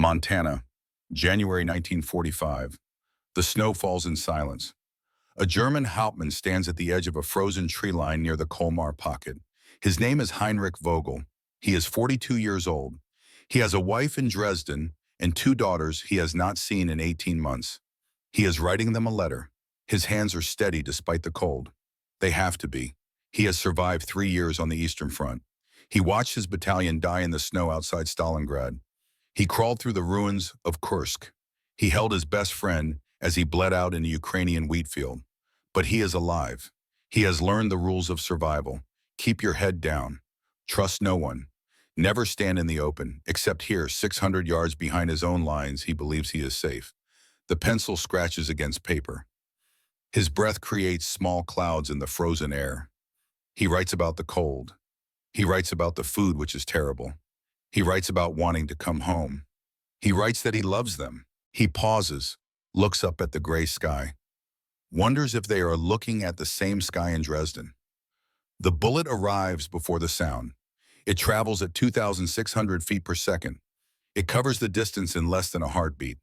Montana, January 1945. The snow falls in silence. A German Hauptmann stands at the edge of a frozen tree line near the Colmar pocket. His name is Heinrich Vogel. He is 42 years old. He has a wife in Dresden and two daughters he has not seen in 18 months. He is writing them a letter. His hands are steady despite the cold. They have to be. He has survived 3 years on the Eastern Front. He watched his battalion die in the snow outside Stalingrad. He crawled through the ruins of Kursk. He held his best friend as he bled out in a Ukrainian wheat field. But he is alive. He has learned the rules of survival. Keep your head down. Trust no one. Never stand in the open, except here, 600 yards behind his own lines. He believes he is safe. The pencil scratches against paper. His breath creates small clouds in the frozen air. He writes about the cold. He writes about the food, which is terrible. He writes about wanting to come home. He writes that he loves them. He pauses, looks up at the gray sky, wonders if they are looking at the same sky in Dresden. The bullet arrives before the sound. It travels at 2,600 feet per second. It covers the distance in less than a heartbeat.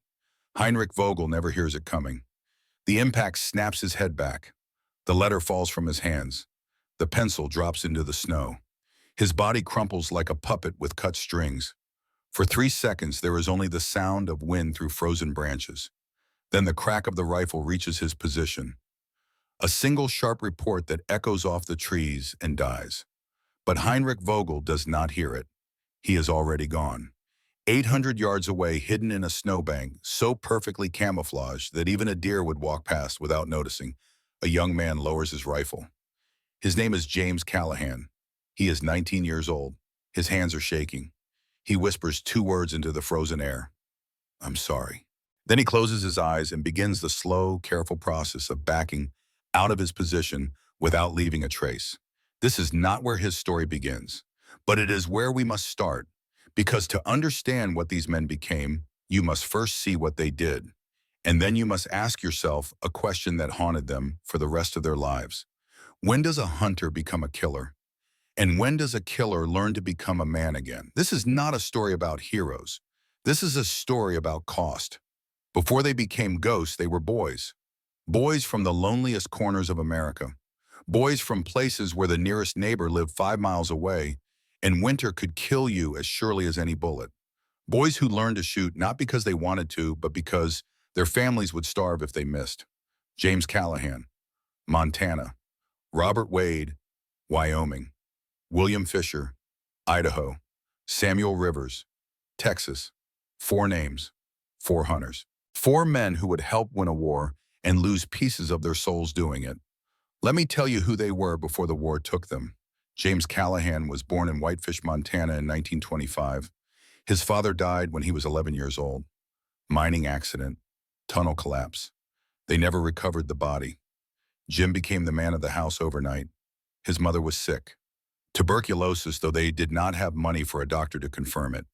Heinrich Vogel never hears it coming. The impact snaps his head back. The letter falls from his hands. The pencil drops into the snow. His body crumples like a puppet with cut strings. For 3 seconds, there is only the sound of wind through frozen branches. Then the crack of the rifle reaches his position. A single sharp report that echoes off the trees and dies. But Heinrich Vogel does not hear it. He is already gone. 800 yards away, hidden in a snowbank, so perfectly camouflaged that even a deer would walk past without noticing, a young man lowers his rifle. His name is James Callahan. He is 19 years old. His hands are shaking. He whispers 2 words into the frozen air. "I'm sorry." Then he closes his eyes and begins the slow, careful process of backing out of his position without leaving a trace. This is not where his story begins, but it is where we must start, because to understand what these men became, you must first see what they did, and then you must ask yourself a question that haunted them for the rest of their lives. When does a hunter become a killer? And when does a killer learn to become a man again? This is not a story about heroes. This is a story about cost. Before they became ghosts, they were boys. Boys from the loneliest corners of America. Boys from places where the nearest neighbor lived 5 miles away, and winter could kill you as surely as any bullet. Boys who learned to shoot not because they wanted to, but because their families would starve if they missed. James Callahan, Montana. Robert Wade, Wyoming. William Fisher, Idaho. Samuel Rivers, Texas. 4 names, 4 hunters. 4 men who would help win a war and lose pieces of their souls doing it. Let me tell you who they were before the war took them. James Callahan was born in Whitefish, Montana in 1925. His father died when he was 11 years old. Mining accident, tunnel collapse. They never recovered the body. Jim became the man of the house overnight. His mother was sick. Tuberculosis, though they did not have money for a doctor to confirm it.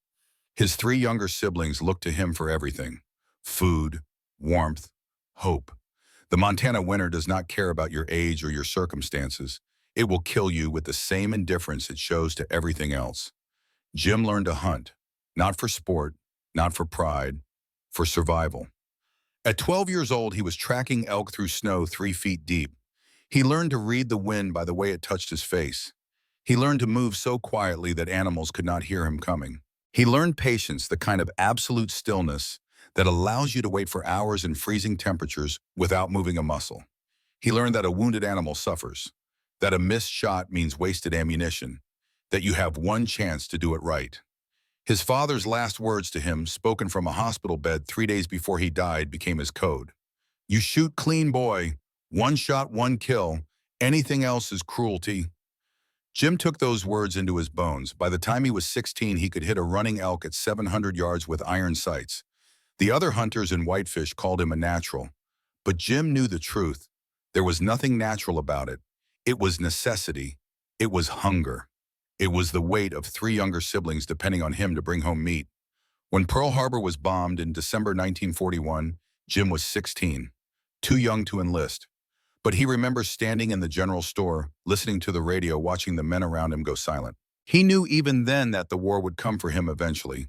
His 3 younger siblings looked to him for everything: food, warmth, hope. The Montana winter does not care about your age or your circumstances. It will kill you with the same indifference it shows to everything else. Jim learned to hunt, not for sport, not for pride, for survival. At 12 years old, he was tracking elk through snow 3 feet deep. He learned to read the wind by the way it touched his face. He learned to move so quietly that animals could not hear him coming. He learned patience, the kind of absolute stillness that allows you to wait for hours in freezing temperatures without moving a muscle. He learned that a wounded animal suffers, that a missed shot means wasted ammunition, that you have one chance to do it right. His father's last words to him, spoken from a hospital bed 3 days before he died, became his code. "You shoot clean, boy. 1 shot, 1 kill. Anything else is cruelty." Jim took those words into his bones. By the time he was 16, he could hit a running elk at 700 yards with iron sights. The other hunters in Whitefish called him a natural. But Jim knew the truth. There was nothing natural about it. It was necessity. It was hunger. It was the weight of 3 younger siblings depending on him to bring home meat. When Pearl Harbor was bombed in December 1941, Jim was 16, too young to enlist. But he remembers standing in the general store, listening to the radio, watching the men around him go silent. He knew even then that the war would come for him eventually.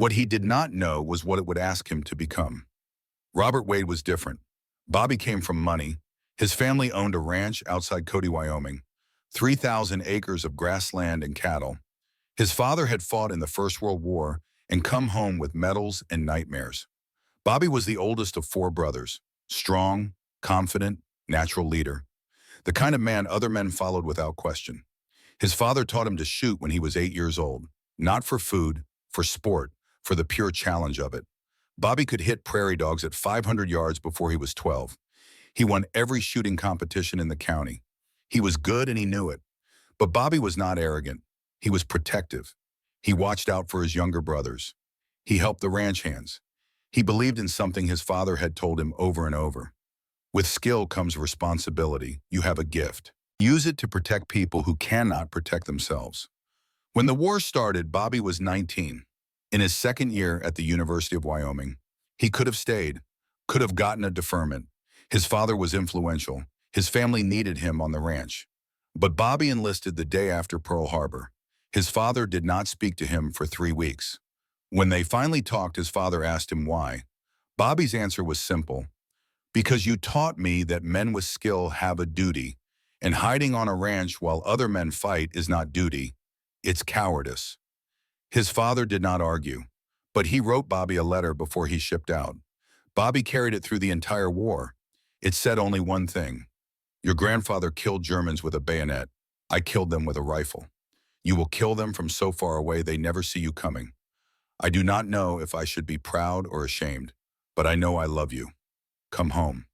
What he did not know was what it would ask him to become. Robert Wade was different. Bobby came from money. His family owned a ranch outside Cody, Wyoming, 3,000 acres of grassland and cattle. His father had fought in the First World War and come home with medals and nightmares. Bobby was the oldest of four brothers, strong, confident, natural leader, the kind of man other men followed without question. His father taught him to shoot when he was 8 years old, not for food, for sport, for the pure challenge of it. Bobby could hit prairie dogs at 500 yards before he was 12. He won every shooting competition in the county. He was good and he knew it. But Bobby was not arrogant. He was protective. He watched out for his younger brothers. He helped the ranch hands. He believed in something his father had told him over and over. With skill comes responsibility. You have a gift. Use it to protect people who cannot protect themselves. When the war started, Bobby was 19. In his second year at the University of Wyoming, he could have stayed, could have gotten a deferment. His father was influential. His family needed him on the ranch. But Bobby enlisted the day after Pearl Harbor. His father did not speak to him for 3 weeks. When they finally talked, his father asked him why. Bobby's answer was simple. Because you taught me that men with skill have a duty, and hiding on a ranch while other men fight is not duty, it's cowardice. His father did not argue, but he wrote Bobby a letter before he shipped out. Bobby carried it through the entire war. It said only one thing. Your grandfather killed Germans with a bayonet. I killed them with a rifle. You will kill them from so far away they never see you coming. I do not know if I should be proud or ashamed, but I know I love you. Come home.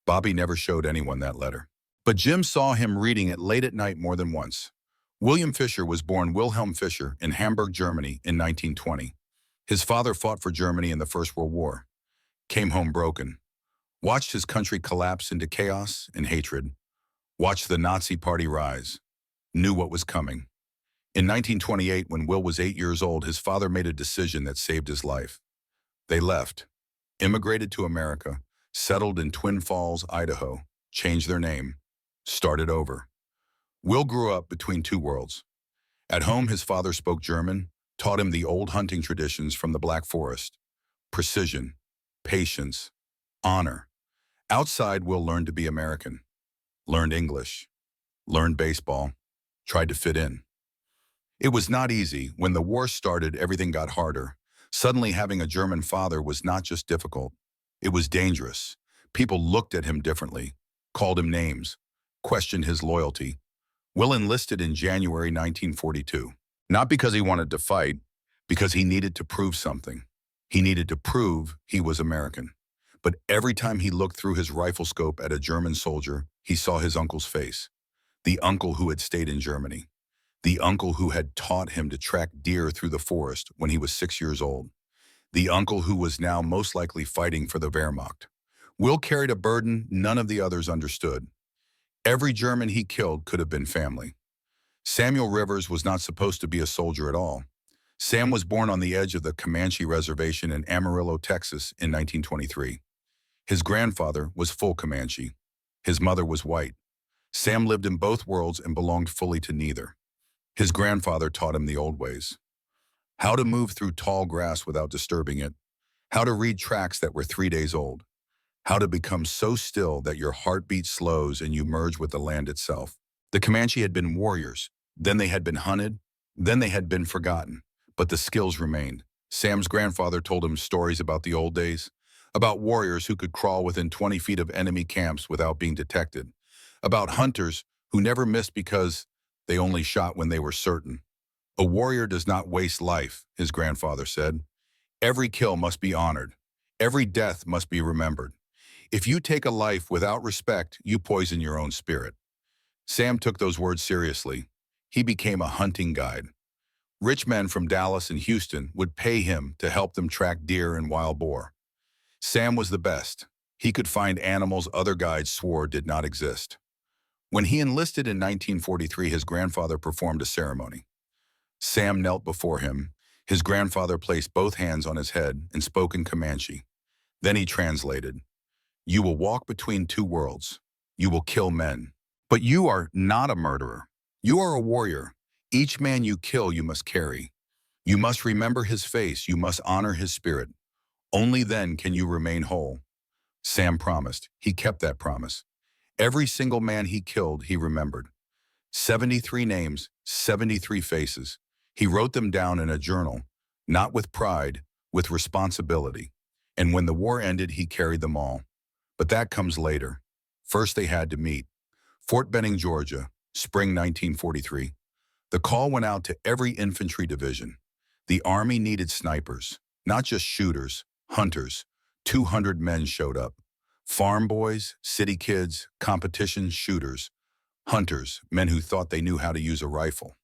Bobby never showed anyone that letter. But Jim saw him reading it late at night more than once. William Fischer was born Wilhelm Fischer in Hamburg, Germany in 1920. His father fought for Germany in the First World War, came home broken, watched his country collapse into chaos and hatred, watched the Nazi Party rise, knew what was coming. In 1928, when Will was 8 years old, his father made a decision that saved his life. They left, immigrated to America, settled in Twin Falls, Idaho, changed their name, started over. Will grew up between two worlds. At home, his father spoke German, taught him the old hunting traditions from the Black Forest. Precision, patience, honor. Outside, Will learned to be American, learned English, learned baseball, tried to fit in. It was not easy. When the war started, everything got harder. Suddenly, having a German father was not just difficult. It was dangerous. People looked at him differently, called him names, questioned his loyalty. Will enlisted in January 1942, not because he wanted to fight, because he needed to prove something. He needed to prove he was American. But every time he looked through his rifle scope at a German soldier, he saw his uncle's face. The uncle who had stayed in Germany. The uncle who had taught him to track deer through the forest when he was 6 years old. The uncle who was now most likely fighting for the Wehrmacht. Will carried a burden none of the others understood. Every German he killed could have been family. Samuel Rivers was not supposed to be a soldier at all. Sam was born on the edge of the Comanche Reservation in Amarillo, Texas in 1923. His grandfather was full Comanche. His mother was white. Sam lived in both worlds and belonged fully to neither. His grandfather taught him the old ways. How to move through tall grass without disturbing it. How to read tracks that were 3 days old. How to become so still that your heartbeat slows and you merge with the land itself. The Comanche had been warriors. Then they had been hunted. Then they had been forgotten. But the skills remained. Sam's grandfather told him stories about the old days, about warriors who could crawl within 20 feet of enemy camps without being detected, about hunters who never missed because they only shot when they were certain. A warrior does not waste life, his grandfather said. Every kill must be honored. Every death must be remembered. If you take a life without respect, you poison your own spirit. Sam took those words seriously. He became a hunting guide. Rich men from Dallas and Houston would pay him to help them track deer and wild boar. Sam was the best. He could find animals other guides swore did not exist. When he enlisted in 1943, his grandfather performed a ceremony. Sam knelt before him. His grandfather placed both hands on his head and spoke in Comanche. Then he translated. You will walk between two worlds. You will kill men. But you are not a murderer. You are a warrior. Each man you kill, you must carry. You must remember his face. You must honor his spirit. Only then can you remain whole. Sam promised. He kept that promise. Every single man he killed, he remembered. 73 names, 73 faces. He wrote them down in a journal, not with pride, with responsibility. And when the war ended, he carried them all. But that comes later. First they had to meet. Fort Benning, Georgia, spring 1943. The call went out to every infantry division. The Army needed snipers, not just shooters, hunters. 200 men showed up. Farm boys, city kids, competition shooters, hunters, men who thought they knew how to use a rifle.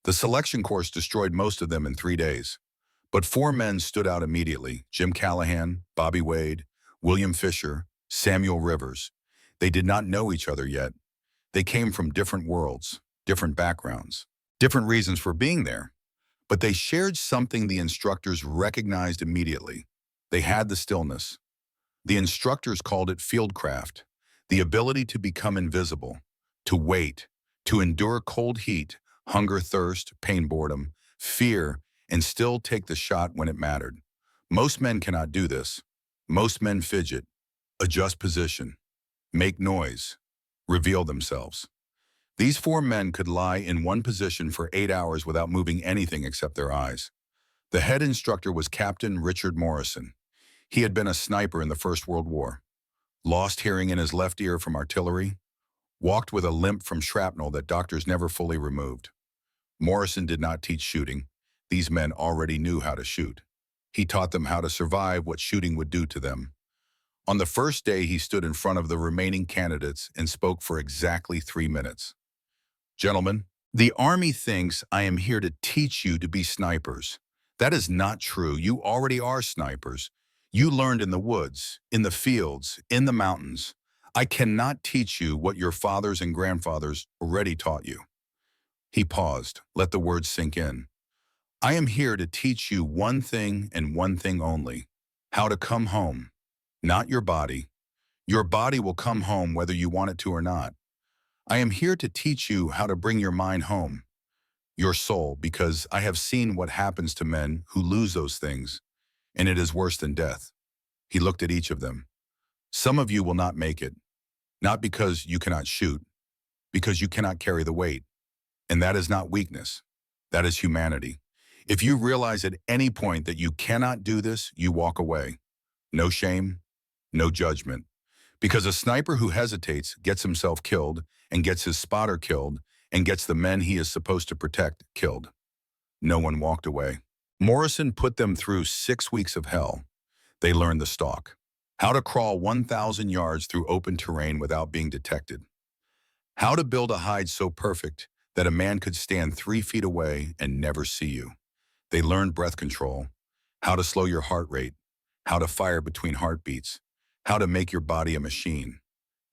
The selection course destroyed most of them in 3 days. But 4 men stood out immediately: Jim Callahan, Bobby Wade, William Fisher, Samuel Rivers. They did not know each other yet. They came from different worlds, different backgrounds, different reasons for being there. But they shared something the instructors recognized immediately. They had the stillness. The instructors called it fieldcraft, the ability to become invisible, to wait, to endure cold heat, hunger, thirst, pain, boredom, fear, and still take the shot when it mattered. Most men cannot do this. Most men fidget, adjust position, make noise, reveal themselves. These 4 men could lie in one position for 8 hours without moving anything except their eyes. The head instructor was Captain Richard Morrison. He had been a sniper in the First World War, lost hearing in his left ear from artillery, walked with a limp from shrapnel that doctors never fully removed. Morrison did not teach shooting. These men already knew how to shoot. He taught them how to survive what shooting would do to them. On the first day, he stood in front of the remaining candidates and spoke for exactly 3 minutes. Gentlemen, the Army thinks I am here to teach you to be snipers. That is not true. You already are snipers. You learned in the woods, in the fields, in the mountains. I cannot teach you what your fathers and grandfathers already taught you. He paused. Let the words sink in. I am here to teach you one thing and one thing only: how to come home. Not your body. Your body will come home whether you want it to or not. I am here to teach you how to bring your mind home, your soul, because I have seen what happens to men who lose those things, and it is worse than death. He looked at each of them. Some of you will not make it, not because you cannot shoot, because you cannot carry the weight. And that is not weakness. That is humanity. If you realize at any point that you cannot do this, you walk away. No shame, no judgment. Because a sniper who hesitates gets himself killed, and gets his spotter killed, and gets the men he is supposed to protect killed. No one walked away. Morrison put them through 6 weeks of hell. They learned the stalk, how to crawl 1,000 yards through open terrain without being detected, how to build a hide so perfect that a man could stand 3 feet away and never see you. They learned breath control, how to slow your heart rate, how to fire between heartbeats, how to make your body a machine.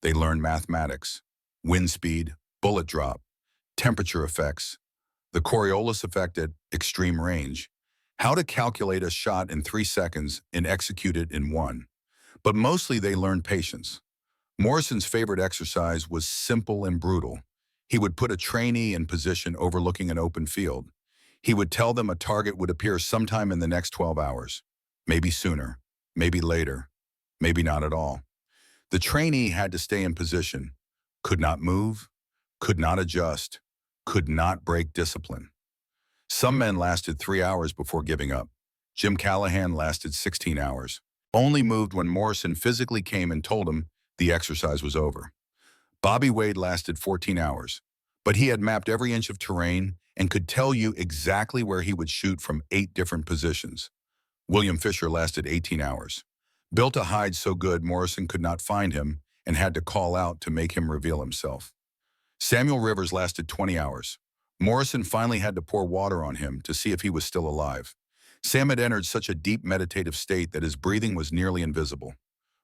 They learned mathematics, wind speed, bullet drop, temperature effects, the Coriolis effect at extreme range, how to calculate a shot in 3 seconds and execute it in 1. But mostly they learned patience. Morrison's favorite exercise was simple and brutal. He would put a trainee in position overlooking an open field. He would tell them a target would appear sometime in the next 12 hours, maybe sooner, maybe later, maybe not at all. The trainee had to stay in position, could not move, could not adjust, could not break discipline. Some men lasted 3 hours before giving up. Jim Callahan lasted 16 hours, only moved when Morrison physically came and told him the exercise was over. Bobby Wade lasted 14 hours, but he had mapped every inch of terrain and could tell you exactly where he would shoot from 8 different positions. William Fisher lasted 18 hours, built a hide so good Morrison could not find him and had to call out to make him reveal himself. Samuel Rivers lasted 20 hours. Morrison finally had to pour water on him to see if he was still alive. Sam had entered such a deep meditative state that his breathing was nearly invisible.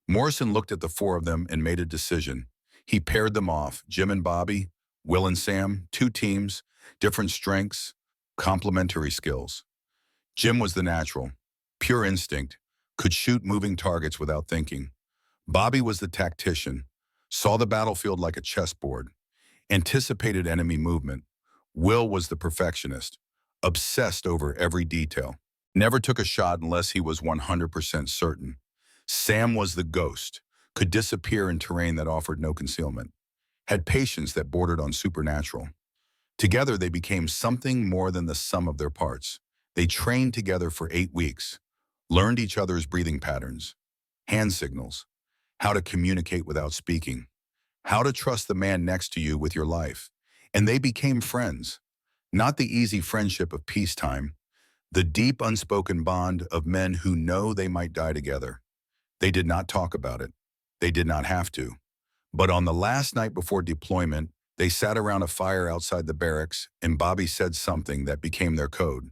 Morrison looked at the 4 of them and made a decision. He paired them off, Jim and Bobby, Will and Sam, 2 teams, different strengths, complementary skills. Jim was the natural, pure instinct, could shoot moving targets without thinking. Bobby was the tactician, saw the battlefield like a chessboard, anticipated enemy movement. Will was the perfectionist, obsessed over every detail. Never took a shot unless he was 100% certain. Sam was the ghost, could disappear in terrain that offered no concealment, had patience that bordered on supernatural. Together, they became something more than the sum of their parts. They trained together for 8 weeks, learned each other's breathing patterns, hand signals, how to communicate without speaking, how to trust the man next to you with your life. And they became friends. Not the easy friendship of peacetime, the deep unspoken bond of men who know they might die together. They did not talk about it. They did not have to. But on the last night before deployment, they sat around a fire outside the barracks, and Bobby said something that became their code.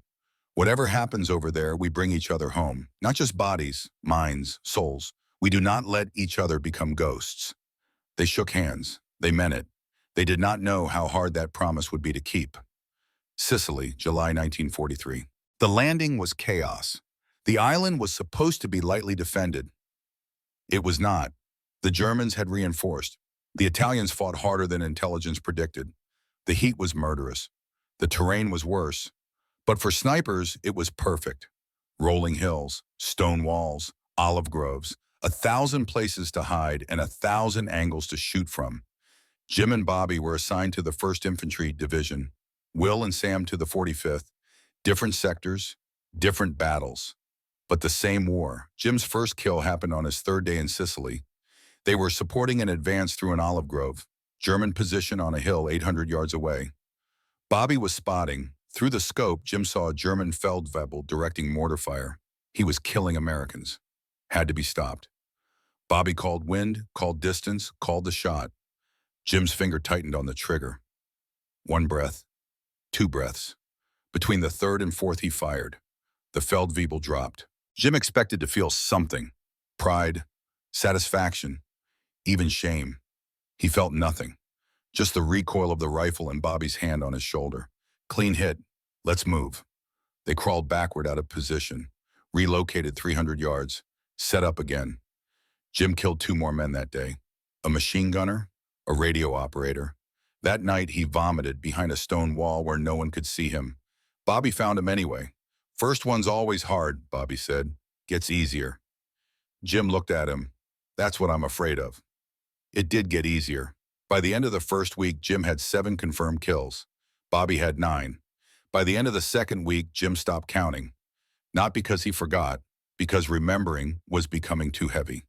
Whatever happens over there, we bring each other home. Not just bodies, minds, souls. We do not let each other become ghosts. They shook hands. They meant it. They did not know how hard that promise would be to keep. Sicily, July 1943. The landing was chaos. The island was supposed to be lightly defended. It was not. The Germans had reinforced. The Italians fought harder than intelligence predicted. The heat was murderous. The terrain was worse. But for snipers, it was perfect. Rolling hills, stone walls, olive groves, 1,000 places to hide and 1,000 angles to shoot from. Jim and Bobby were assigned to the 1st Infantry Division. Will and Sam to the 45th. Different sectors, different battles. But the same war. Jim's first kill happened on his 3rd day in Sicily. They were supporting an advance through an olive grove, German position on a hill 800 yards away. Bobby was spotting. Through the scope, Jim saw a German Feldwebel directing mortar fire. He was killing Americans. Had to be stopped. Bobby called wind, called distance, called the shot. Jim's finger tightened on the trigger. 1 breath, 2 breaths. Between the 3rd and 4th he fired. The Feldwebel dropped. Jim expected to feel something. Pride, satisfaction, even shame. He felt nothing. Just the recoil of the rifle and Bobby's hand on his shoulder. Clean hit. Let's move. They crawled backward out of position, relocated 300 yards, set up again. Jim killed 2 more men that day. A machine gunner, a radio operator. That night he vomited behind a stone wall where no one could see him. Bobby found him anyway. First one's always hard, Bobby said. Gets easier. Jim looked at him. That's what I'm afraid of. It did get easier. By the end of the 1st week, Jim had 7 confirmed kills. Bobby had 9. By the end of the 2nd week, Jim stopped counting. Not because he forgot, because remembering was becoming too heavy.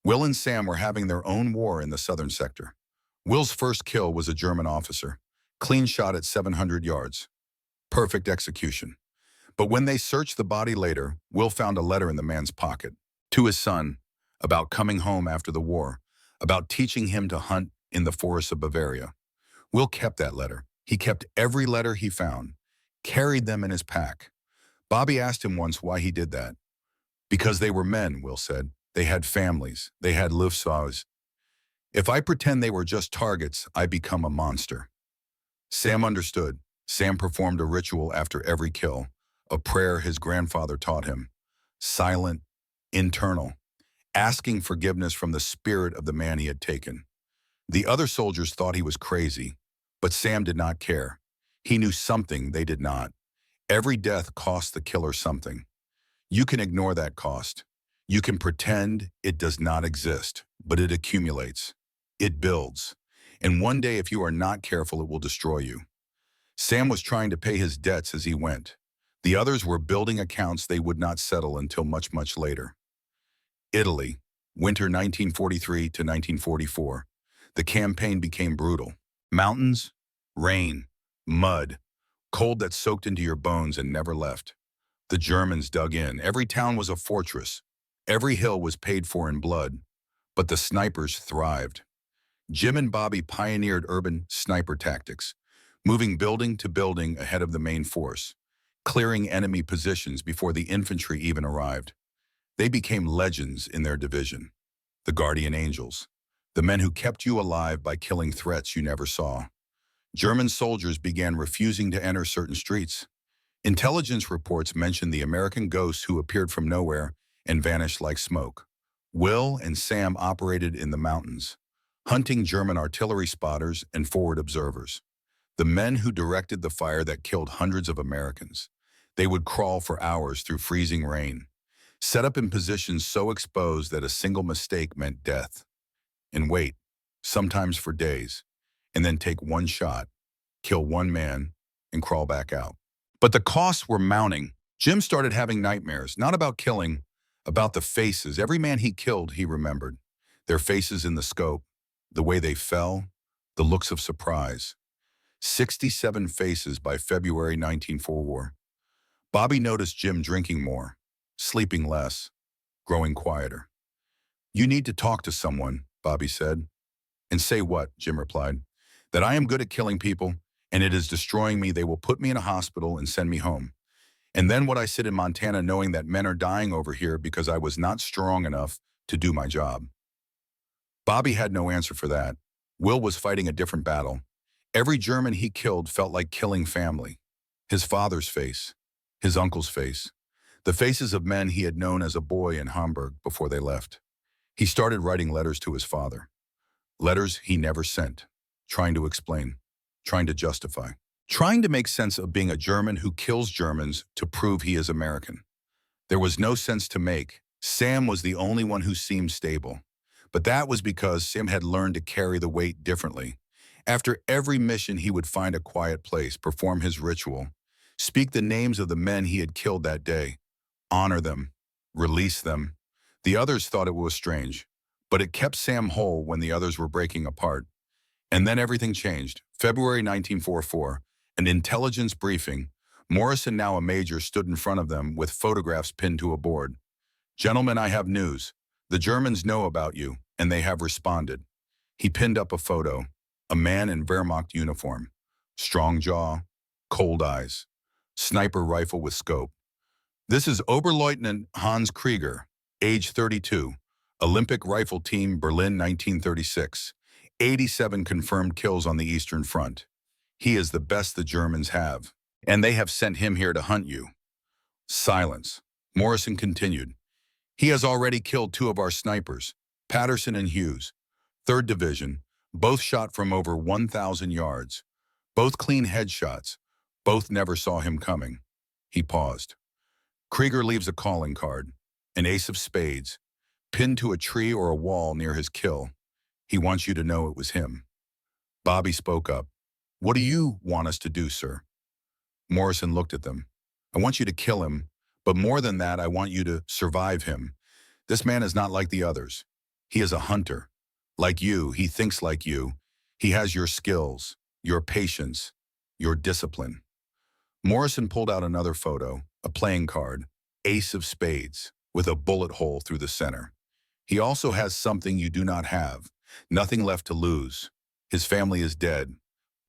Will and Sam were having their own war in the southern sector. Will's first kill was a German officer. Clean shot at 700 yards. Perfect execution. But when they searched the body later, Will found a letter in the man's pocket. To his son, about coming home after the war, about teaching him to hunt in the forests of Bavaria. Will kept that letter. He kept every letter he found, carried them in his pack. Bobby asked him once why he did that. Because they were men, Will said. They had families. They had lives. If I pretend they were just targets, I become a monster. Sam understood. Sam performed a ritual after every kill, a prayer his grandfather taught him. Silent, internal, asking forgiveness from the spirit of the man he had taken. The other soldiers thought he was crazy, but Sam did not care. He knew something they did not. Every death cost the killer something. You can ignore that cost. You can pretend it does not exist, but it accumulates. It builds. And one day, if you are not careful, it will destroy you. Sam was trying to pay his debts as he went. The others were building accounts they would not settle until much, much later. Italy, winter 1943 to 1944. The campaign became brutal. Mountains, rain, mud, cold that soaked into your bones and never left. The Germans dug in. Every town was a fortress. Every hill was paid for in blood. But the snipers thrived. Jim and Bobby pioneered urban sniper tactics, moving building to building ahead of the main force, clearing enemy positions before the infantry even arrived. They became legends in their division. The guardian angels, the men who kept you alive by killing threats you never saw. German soldiers began refusing to enter certain streets. Intelligence reports mentioned the American ghosts who appeared from nowhere and vanished like smoke. Will and Sam operated in the mountains, hunting German artillery spotters and forward observers. The men who directed the fire that killed hundreds of Americans. They would crawl for hours through freezing rain, set up in positions so exposed that a single mistake meant death, and wait, sometimes for days, and then take one shot, kill one man, and crawl back out. But the costs were mounting. Jim started having nightmares, not about killing, about the faces. Every man he killed, he remembered. Their faces in the scope, the way they fell, the looks of surprise. 67 faces by February 1944. Bobby noticed Jim drinking more, sleeping less, growing quieter. "You need to talk to someone," Bobby said. "And say what?" Jim replied. "That I am good at killing people, and it is destroying me. They will put me in a hospital and send me home. And then would I sit in Montana knowing that men are dying over here because I was not strong enough to do my job?" Bobby had no answer for that. Will was fighting a different battle. Every German he killed felt like killing family. His father's face, his uncle's face, the faces of men he had known as a boy in Hamburg before they left. He started writing letters to his father. Letters he never sent, trying to explain, trying to justify, trying to make sense of being a German who kills Germans to prove he is American. There was no sense to make. Sam was the only one who seemed stable. But that was because Sam had learned to carry the weight differently. After every mission, he would find a quiet place, perform his ritual, speak the names of the men he had killed that day, honor them, release them. The others thought it was strange, but it kept Sam whole when the others were breaking apart. And then everything changed. February 1944, an intelligence briefing. Morrison, now a major, stood in front of them with photographs pinned to a board. "Gentlemen, I have news. The Germans know about you, and they have responded." He pinned up a photo, a man in Wehrmacht uniform, strong jaw, cold eyes, sniper rifle with scope. "This is Oberleutnant Hans Krieger, age 32, Olympic Rifle Team, Berlin 1936, 87 confirmed kills on the Eastern Front. He is the best the Germans have, and they have sent him here to hunt you." Silence. Morrison continued. "He has already killed 2 of our snipers, Patterson and Hughes, 3rd Division, both shot from over 1,000 yards, both clean headshots, both never saw him coming." He paused. "Krieger leaves a calling card, an ace of spades, pinned to a tree or a wall near his kill. He wants you to know it was him." Bobby spoke up. "What do you want us to do, sir?" Morrison looked at them. "I want you to kill him, but more than that, I want you to survive him. This man is not like the others. He is a hunter. Like you, he thinks like you. He has your skills, your patience, your discipline." Morrison pulled out another photo, a playing card, ace of spades, with a bullet hole through the center. "He also has something you do not have, nothing left to lose. His family is dead.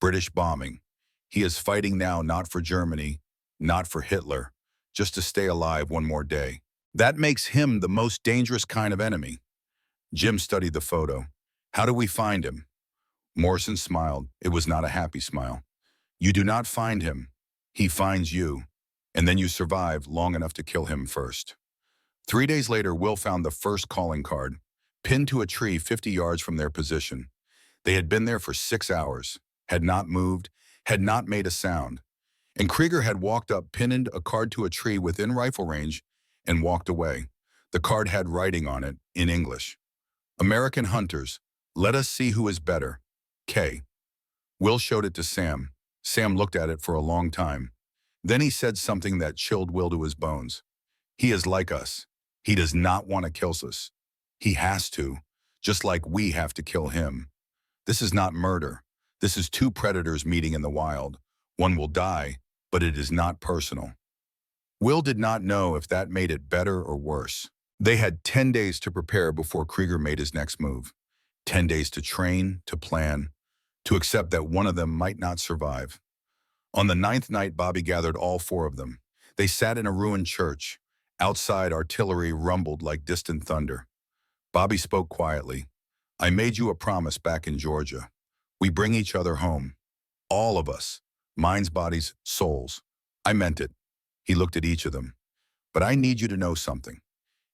British bombing. He is fighting now not for Germany, not for Hitler, just to stay alive one more day. That makes him the most dangerous kind of enemy." Jim studied the photo. "How do we find him?" Morrison smiled. It was not a happy smile. "You do not find him. He finds you. And then you survive long enough to kill him first." 3 days later, Will found the first calling card, pinned to a tree 50 yards from their position. They had been there for 6 hours, had not moved, had not made a sound. And Krieger had walked up, pinned a card to a tree within rifle range, and walked away. The card had writing on it, in English. "American hunters, let us see who is better. K." Will showed it to Sam. Sam looked at it for a long time. Then he said something that chilled Will to his bones. "He is like us. He does not want to kill us. He has to, just like we have to kill him. This is not murder. This is 2 predators meeting in the wild. One will die, but it is not personal." Will did not know if that made it better or worse. They had 10 days to prepare before Krieger made his next move. 10 days to train, to plan, to accept that one of them might not survive. On the 9th night, Bobby gathered all 4 of them. They sat in a ruined church. Outside, artillery rumbled like distant thunder. Bobby spoke quietly. "I made you a promise back in Georgia. We bring each other home. All of us. Minds, bodies, souls. I meant it." He looked at each of them. "But I need you to know something.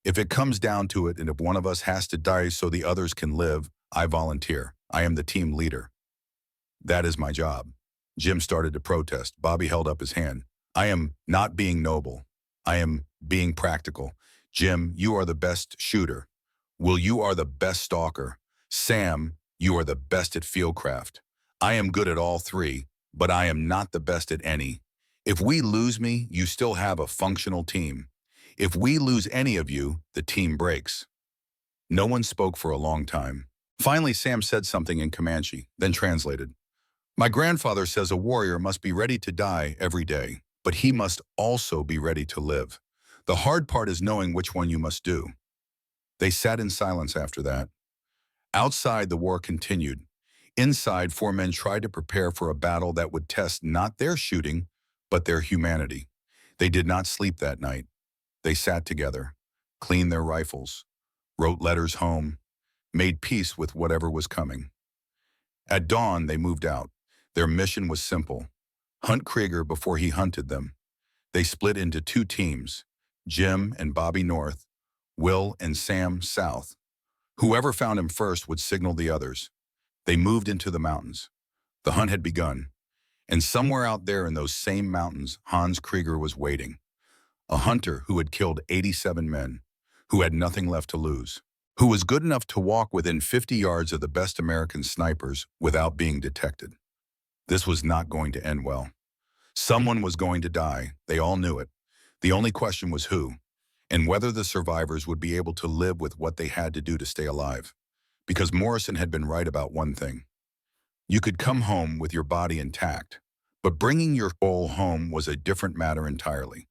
If it comes down to it and if one of us has to die so the others can live, I volunteer. I am the team leader. That is my job." Jim started to protest. Bobby held up his hand. I am not being noble. I am being practical. Jim, you are the best shooter. Will, you are the best stalker. Sam, you are the best at fieldcraft. I am good at all three, but I am not the best at any. If we lose me, you still have a functional team. If we lose any of you, the team breaks. No one spoke for a long time. Finally, Sam said something in Comanche, then translated. My grandfather says a warrior must be ready to die every day, but he must also be ready to live. The hard part is knowing which one you must do. They sat in silence after that. Outside, the war continued. Inside, four men tried to prepare for a battle that would test not their shooting, but their humanity. They did not sleep that night. They sat together, cleaned their rifles, wrote letters home, made peace with whatever was coming. At dawn, they moved out. Their mission was simple: hunt Krieger before he hunted them. They split into two teams, Jim and Bobby north, Will and Sam south. Whoever found him first would signal the others. They moved into the mountains. The hunt had begun, and somewhere out there in those same mountains, Hans Krieger was waiting. A hunter who had killed 87 men, who had nothing left to lose, who was good enough to walk within 50 yards of the best American snipers without being detected. This was not going to end well. Someone was going to die. They all knew it. The only question was who, and whether the survivors would be able to live with what they had to do to stay alive. Because Morrison had been right about one thing. You could come home with your body intact, but bringing your soul home was a different matter entirely.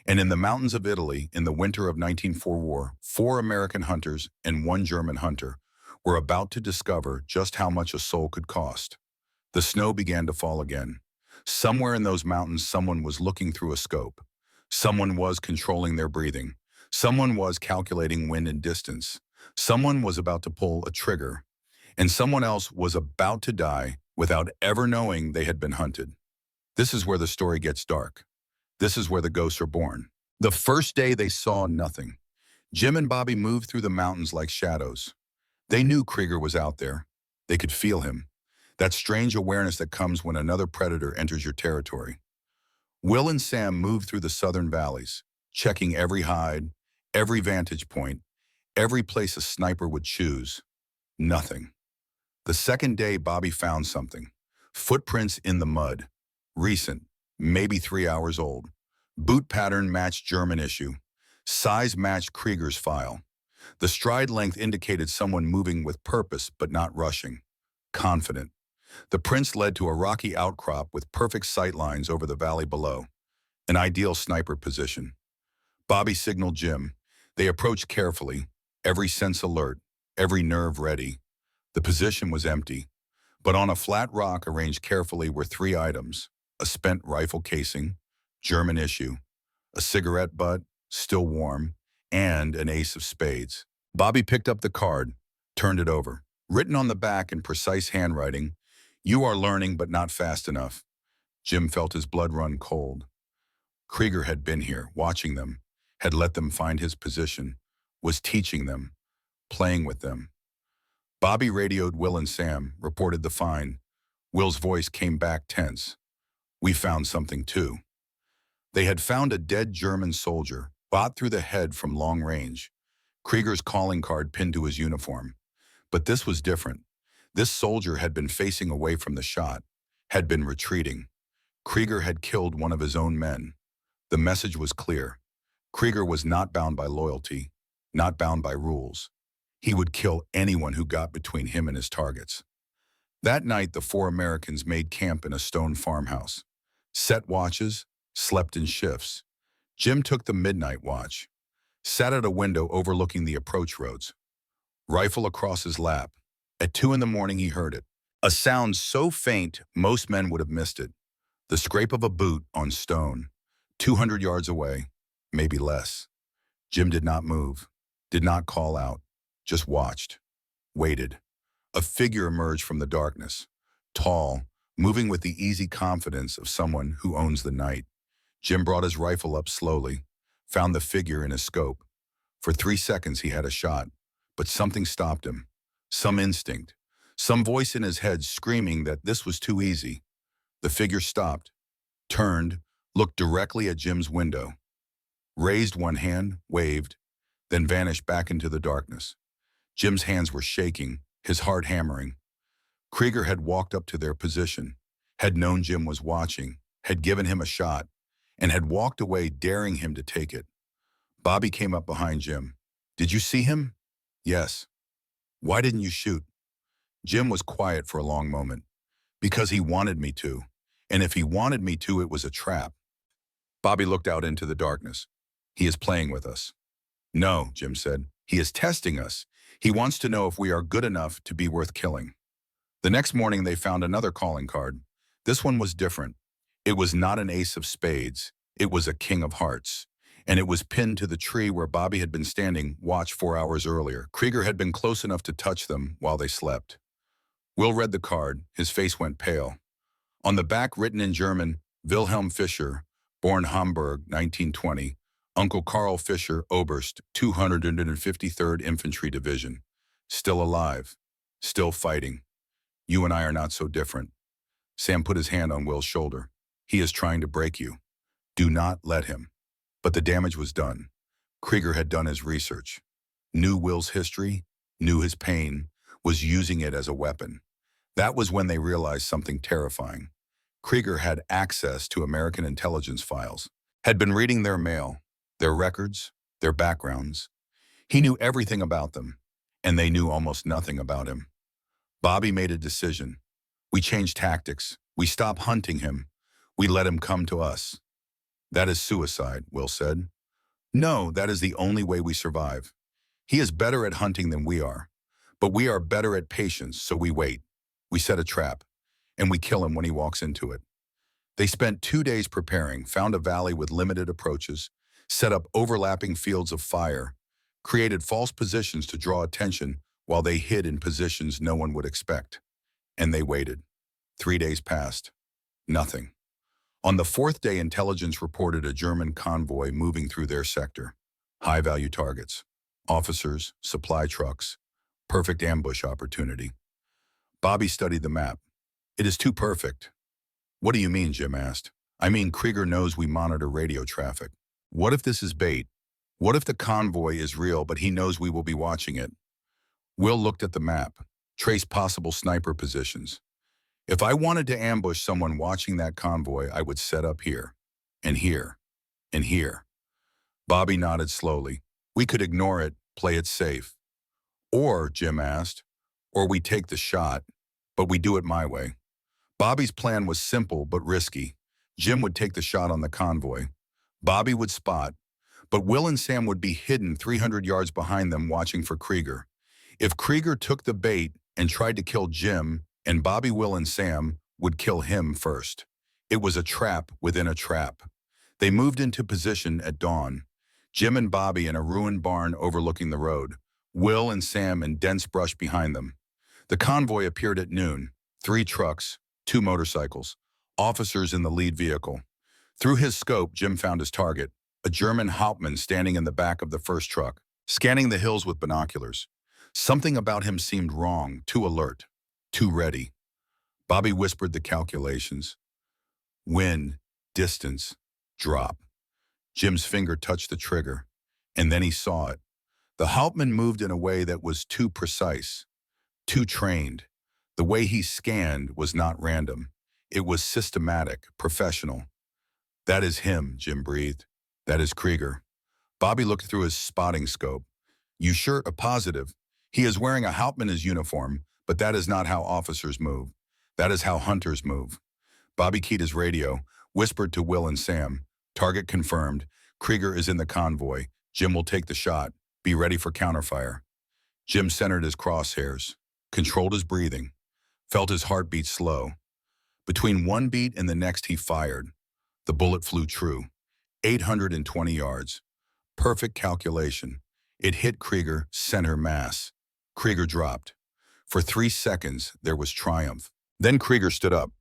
And in the mountains of Italy, in the winter of 1944, 4 American hunters and 1 German hunter were about to discover just how much a soul could cost. The snow began to fall again. Somewhere in those mountains, someone was looking through a scope. Someone was controlling their breathing. Someone was calculating wind and distance. Someone was about to pull a trigger. And someone else was about to die without ever knowing they had been hunted. This is where the story gets dark. This is where the ghosts are born. The first day they saw nothing. Jim and Bobby moved through the mountains like shadows. They knew Krieger was out there. They could feel him. That strange awareness that comes when another predator enters your territory. Will and Sam moved through the southern valleys, checking every hide, every vantage point, every place a sniper would choose. Nothing. The second day, Bobby found something. Footprints in the mud. Recent, maybe 3 hours old. Boot pattern matched German issue. Size matched Krieger's file. The stride length indicated someone moving with purpose but not rushing. Confident. The prints led to a rocky outcrop with perfect sight lines over the valley below. An ideal sniper position. Bobby signaled Jim. They approached carefully, every sense alert, every nerve ready. The position was empty, but on a flat rock arranged carefully were 3 items: a spent rifle casing, German issue, a cigarette butt, still warm, and an ace of spades. Bobby picked up the card, turned it over. Written on the back in precise handwriting, "You are learning but not fast enough." Jim felt his blood run cold. Krieger had been here, watching them, had let them find his position, was teaching them, playing with them. Bobby radioed Will and Sam, reported the find. Will's voice came back tense. "We found something too." They had found a dead German soldier, shot through the head from long range. Krieger's calling card pinned to his uniform. But this was different. This soldier had been facing away from the shot, had been retreating. Krieger had killed one of his own men. The message was clear. Krieger was not bound by loyalty, not bound by rules. He would kill anyone who got between him and his targets. That night, the 4 Americans made camp in a stone farmhouse. Set watches, slept in shifts. Jim took the midnight watch, sat at a window overlooking the approach roads. Rifle across his lap. At 2 in the morning, he heard it. A sound so faint, most men would have missed it. The scrape of a boot on stone, 200 yards away, maybe less. Jim did not move, did not call out, just watched, waited. A figure emerged from the darkness, tall, moving with the easy confidence of someone who owns the night. Jim brought his rifle up slowly, found the figure in his scope. For 3 seconds he had a shot, but something stopped him. Some instinct, some voice in his head screaming that this was too easy. The figure stopped, turned, looked directly at Jim's window, raised one hand, waved, then vanished back into the darkness. Jim's hands were shaking, his heart hammering. Krieger had walked up to their position, had known Jim was watching, had given him a shot, and had walked away, daring him to take it. Bobby came up behind Jim. "Did you see him?" "Yes." "Why didn't you shoot?" Jim was quiet for a long moment. "Because he wanted me to. And if he wanted me to, it was a trap." Bobby looked out into the darkness. "He is playing with us." "No," Jim said. "He is testing us. He wants to know if we are good enough to be worth killing." The next morning, they found another calling card. This one was different. It was not an ace of spades. It was a king of hearts. And it was pinned to the tree where Bobby had been standing watch 4 hours earlier. Krieger had been close enough to touch them while they slept. Will read the card. His face went pale. On the back, written in German, Wilhelm Fischer, born Hamburg, 1920, Uncle Karl Fischer, Oberst, 253rd Infantry Division. Still alive. Still fighting. You and I are not so different. Sam put his hand on Will's shoulder. He is trying to break you. Do not let him. But the damage was done. Krieger had done his research. Knew Will's history, knew his pain, was using it as a weapon. That was when they realized something terrifying. Krieger had access to American intelligence files, had been reading their mail, their records, their backgrounds. He knew everything about them, and they knew almost nothing about him. Bobby made a decision. We changed tactics. We stopped hunting him. We let him come to us. That is suicide, Will said. No, that is the only way we survive. He is better at hunting than we are, but we are better at patience, so we wait. We set a trap, and we kill him when he walks into it. They spent 2 days preparing, found a valley with limited approaches, set up overlapping fields of fire, created false positions to draw attention while they hid in positions no one would expect. And they waited. 3 days passed. Nothing. On the 4th day, intelligence reported a German convoy moving through their sector. High-value targets. Officers, supply trucks. Perfect ambush opportunity. Bobby studied the map. It is too perfect. What do you mean, Jim asked. I mean, Krieger knows we monitor radio traffic. What if this is bait? What if the convoy is real, but he knows we will be watching it? Will looked at the map, traced possible sniper positions. If I wanted to ambush someone watching that convoy, I would set up here, and here, and here. Bobby nodded slowly. We could ignore it, play it safe. Or, Jim asked, or we take the shot, but we do it my way. Bobby's plan was simple but risky. Jim would take the shot on the convoy. Bobby would spot, but Will and Sam would be hidden 300 yards behind them watching for Krieger. If Krieger took the bait and tried to kill Jim, and Bobby, Will, and Sam would kill him first. It was a trap within a trap. They moved into position at dawn. Jim and Bobby in a ruined barn overlooking the road. Will and Sam in dense brush behind them. The convoy appeared at noon. 3 trucks, 2 motorcycles, officers in the lead vehicle. Through his scope, Jim found his target, a German Hauptmann standing in the back of the first truck, scanning the hills with binoculars. Something about him seemed wrong, too alert. Too ready. Bobby whispered the calculations. Wind, distance, drop. Jim's finger touched the trigger, and then he saw it. The Hauptmann moved in a way that was too precise, too trained. The way he scanned was not random. It was systematic, professional. That is him, Jim breathed. That is Krieger. Bobby looked through his spotting scope. You sure? A positive. He is wearing a Hauptmann's uniform, but that is not how officers move. That is how hunters move. Bobby keyed his radio, whispered to Will and Sam. Target confirmed. Krieger is in the convoy. Jim will take the shot. Be ready for counterfire. Jim centered his crosshairs, controlled his breathing, felt his heartbeat slow. Between one beat and the next, he fired. The bullet flew true. 820 yards. Perfect calculation. It hit Krieger, center mass. Krieger dropped. For 3 seconds, there was triumph. Then Krieger stood up.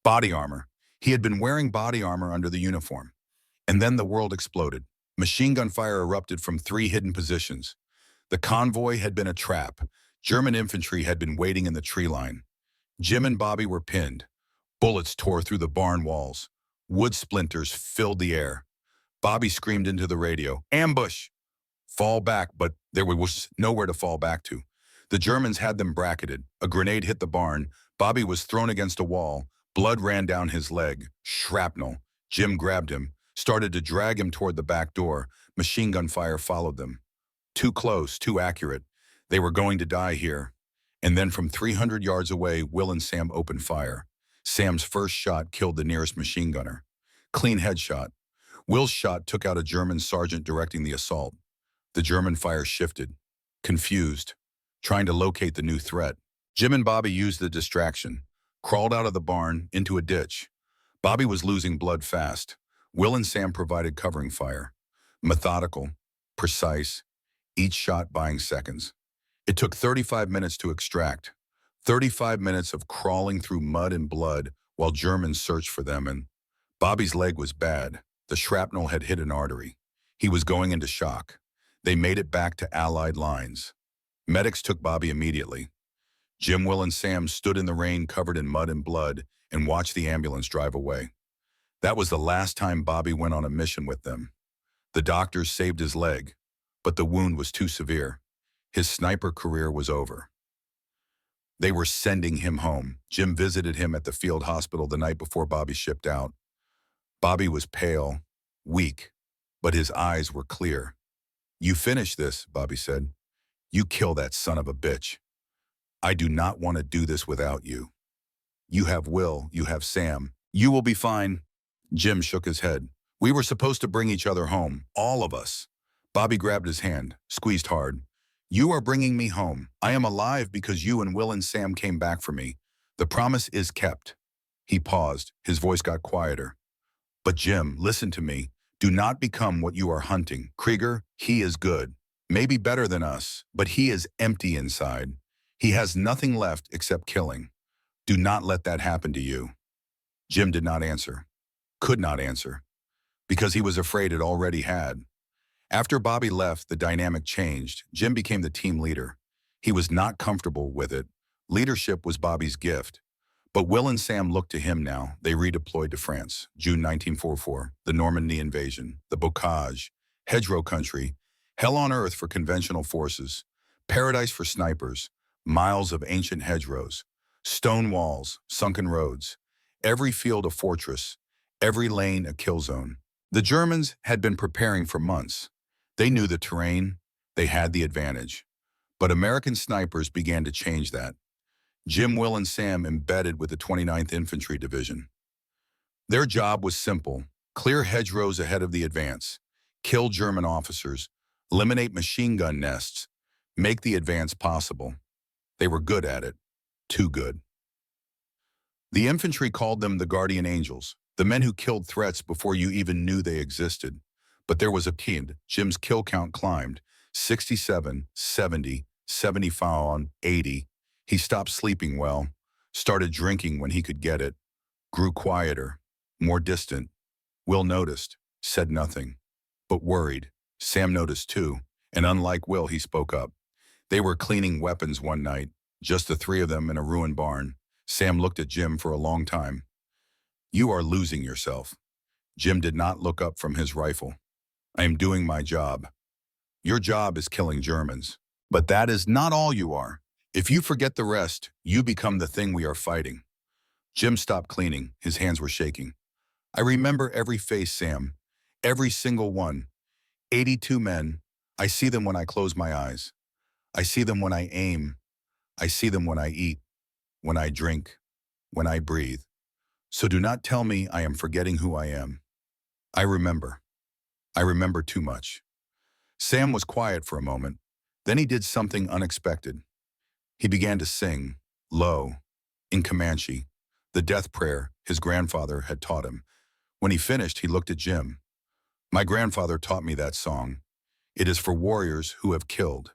Body armor. He had been wearing body armor under the uniform. And then the world exploded. Machine gun fire erupted from 3 hidden positions. The convoy had been a trap. German infantry had been waiting in the tree line. Jim and Bobby were pinned. Bullets tore through the barn walls. Wood splinters filled the air. Bobby screamed into the radio, "Ambush! Fall back," but there was nowhere to fall back to. The Germans had them bracketed. A grenade hit the barn. Bobby was thrown against a wall. Blood ran down his leg. Shrapnel. Jim grabbed him, started to drag him toward the back door. Machine gun fire followed them. Too close, too accurate. They were going to die here. And then from 300 yards away, Will and Sam opened fire. Sam's first shot killed the nearest machine gunner. Clean headshot. Will's shot took out a German sergeant directing the assault. The German fire shifted, confused, trying to locate the new threat. Jim and Bobby used the distraction, crawled out of the barn into a ditch. Bobby was losing blood fast. Will and Sam provided covering fire. Methodical, precise, each shot buying seconds. It took 35 minutes to extract. 35 minutes of crawling through mud and blood while Germans searched for them, and Bobby's leg was bad. The shrapnel had hit an artery. He was going into shock. They made it back to Allied lines. Medics took Bobby immediately. Jim, Will, and Sam stood in the rain covered in mud and blood and watched the ambulance drive away. That was the last time Bobby went on a mission with them. The doctors saved his leg, but the wound was too severe. His sniper career was over. They were sending him home. Jim visited him at the field hospital the night before Bobby shipped out. Bobby was pale, weak, but his eyes were clear. "You finish this," Bobby said. "You kill that son of a bitch. I do not want to do this without you. You have Will, you have Sam. You will be fine." Jim shook his head. "We were supposed to bring each other home, all of us." Bobby grabbed his hand, squeezed hard. "You are bringing me home. I am alive because you and Will and Sam came back for me. The promise is kept." He paused. His voice got quieter. "But Jim, listen to me. Do not become what you are hunting. Krieger, he is good. Maybe better than us, but he is empty inside. He has nothing left except killing. Do not let that happen to you." Jim did not answer. Could not answer. Because he was afraid it already had. After Bobby left, the dynamic changed. Jim became the team leader. He was not comfortable with it. Leadership was Bobby's gift. But Will and Sam looked to him now. They redeployed to France, June 1944, the Normandy invasion, the bocage, hedgerow country, hell on earth for conventional forces, paradise for snipers, miles of ancient hedgerows, stone walls, sunken roads, every field a fortress, every lane a kill zone. The Germans had been preparing for months. They knew the terrain. They had the advantage. But American snipers began to change that. Jim, Will, and Sam embedded with the 29th Infantry Division. Their job was simple: clear hedgerows ahead of the advance, kill German officers, eliminate machine gun nests, make the advance possible. They were good at it. Too good. The infantry called them the guardian angels, the men who killed threats before you even knew they existed. But there was a key. Jim's kill count climbed. 67, 70, 75, 80. He stopped sleeping well, started drinking when he could get it, grew quieter, more distant. Will noticed, said nothing, but worried. Sam noticed too, and unlike Will, he spoke up. They were cleaning weapons one night, just the three of them in a ruined barn. Sam looked at Jim for a long time. "You are losing yourself." Jim did not look up from his rifle. "I am doing my job." "Your job is killing Germans. But that is not all you are. If you forget the rest, you become the thing we are fighting." Jim stopped cleaning. His hands were shaking. "I remember every face, Sam. Every single one. 82 men. I see them when I close my eyes. I see them when I aim. I see them when I eat, when I drink, when I breathe. So do not tell me I am forgetting who I am. I remember. I remember too much." Sam was quiet for a moment. Then he did something unexpected. He began to sing, low, in Comanche, the death prayer his grandfather had taught him. When he finished, he looked at Jim. "My grandfather taught me that song. It is for warriors who have killed.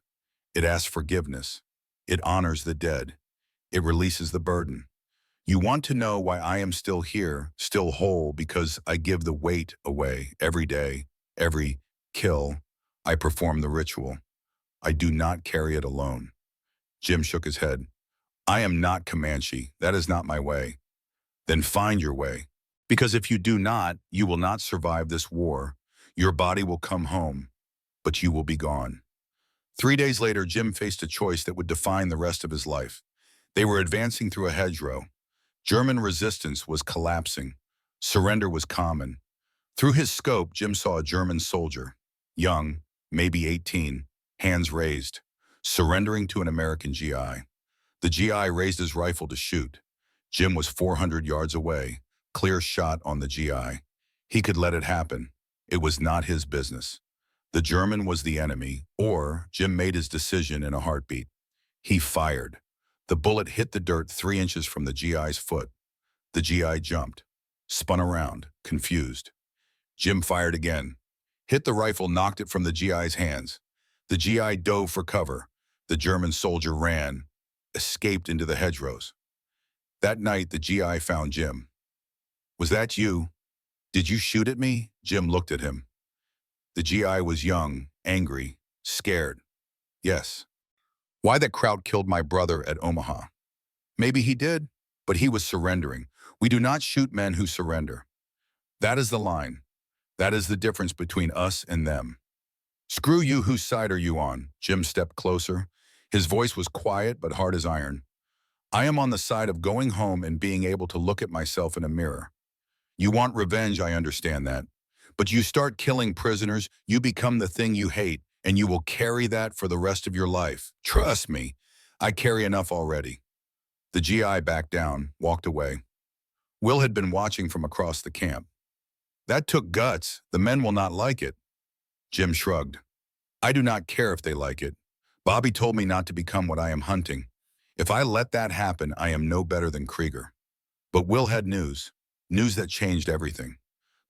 It asks forgiveness. It honors the dead. It releases the burden. You want to know why I am still here, still whole, because I give the weight away every day, every kill. I perform the ritual. I do not carry it alone." Jim shook his head. "I am not Comanche. That is not my way. Then find your way. Because if you do not, you will not survive this war. Your body will come home, but you will be gone. 3 days later, Jim faced a choice that would define the rest of his life. They were advancing through a hedgerow. German resistance was collapsing. Surrender was common. Through his scope, Jim saw a German soldier, young, maybe 18, hands raised, surrendering to an American GI. The GI raised his rifle to shoot. Jim was 400 yards away, clear shot on the GI. He could let it happen. It was not his business. The German was the enemy, or Jim made his decision in a heartbeat. He fired. The bullet hit the dirt 3 inches from the GI's foot. The GI jumped, spun around, confused. Jim fired again. Hit the rifle, knocked it from the GI's hands. The GI dove for cover. The German soldier ran, escaped into the hedgerows. That night, the GI found Jim. "Was that you? Did you shoot at me?" Jim looked at him. The GI was young, angry, scared. "Yes." "Why that Kraut killed my brother at Omaha?" "Maybe he did, but he was surrendering. We do not shoot men who surrender." That is the line. That is the difference between us and them. "Screw you, whose side are you on?" Jim stepped closer. His voice was quiet but hard as iron. "I am on the side of going home and being able to look at myself in a mirror. You want revenge, I understand that. But you start killing prisoners, you become the thing you hate, and you will carry that for the rest of your life. Trust me, I carry enough already." The GI backed down, walked away. Will had been watching from across the camp. "That took guts. The men will not like it." Jim shrugged. "I do not care if they like it. Bobby told me not to become what I am hunting. If I let that happen, I am no better than Krieger." But Will had news that changed everything.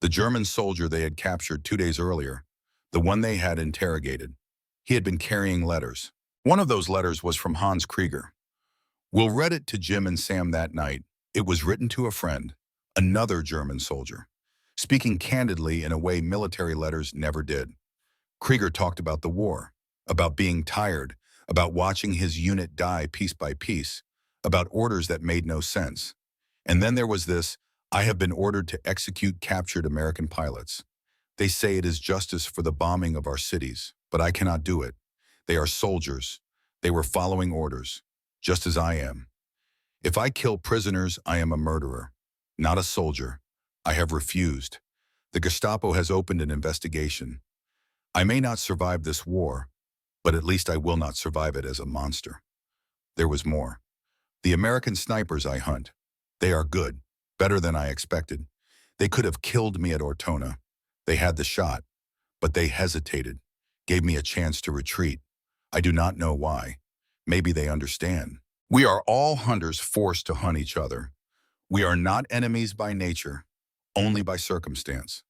The German soldier they had captured 2 days earlier, the one they had interrogated. He had been carrying letters. One of those letters was from Hans Krieger. Will read it to Jim and Sam that night. It was written to a friend, another German soldier, speaking candidly in a way military letters never did. Krieger talked about the war, about being tired, about watching his unit die piece by piece, about orders that made no sense. And then there was this: "I have been ordered to execute captured American pilots. They say it is justice for the bombing of our cities, but I cannot do it. They are soldiers. They were following orders, just as I am. If I kill prisoners, I am a murderer, not a soldier. I have refused. The Gestapo has opened an investigation. I may not survive this war, but at least I will not survive it as a monster." There was more. "The American snipers I hunt, they are good, better than I expected. They could have killed me at Ortona. They had the shot, but they hesitated, gave me a chance to retreat. I do not know why. Maybe they understand. We are all hunters forced to hunt each other. We are not enemies by nature, only by circumstance."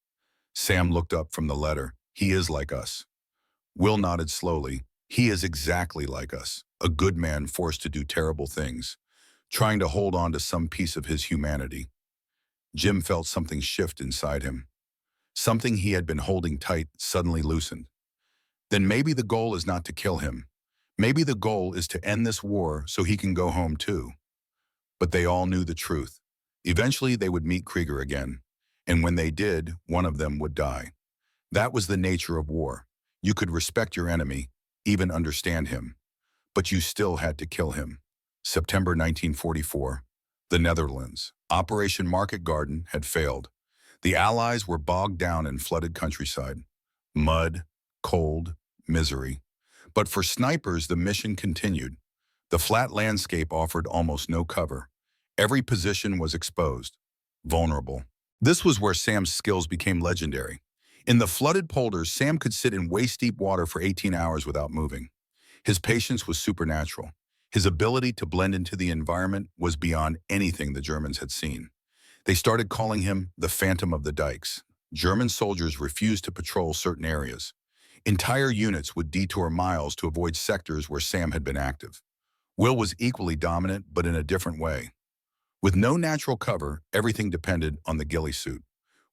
Sam looked up from the letter. "He is like us." Will nodded slowly. "He is exactly like us, a good man forced to do terrible things, trying to hold on to some piece of his humanity." Jim felt something shift inside him. Something he had been holding tight suddenly loosened. Then maybe the goal is not to kill him. Maybe the goal is to end this war so he can go home too. But they all knew the truth. Eventually they would meet Krieger again, and when they did, one of them would die. That was the nature of war. You could respect your enemy, even understand him, but you still had to kill him. September 1944, the Netherlands. Operation Market Garden had failed. The Allies were bogged down in flooded countryside. Mud, cold, misery. But for snipers, the mission continued. The flat landscape offered almost no cover. Every position was exposed, vulnerable. This was where Sam's skills became legendary. In the flooded polders, Sam could sit in waist-deep water for 18 hours without moving. His patience was supernatural. His ability to blend into the environment was beyond anything the Germans had seen. They started calling him the Phantom of the Dikes. German soldiers refused to patrol certain areas. Entire units would detour miles to avoid sectors where Sam had been active. Will was equally dominant, but in a different way. With no natural cover, everything depended on the ghillie suit.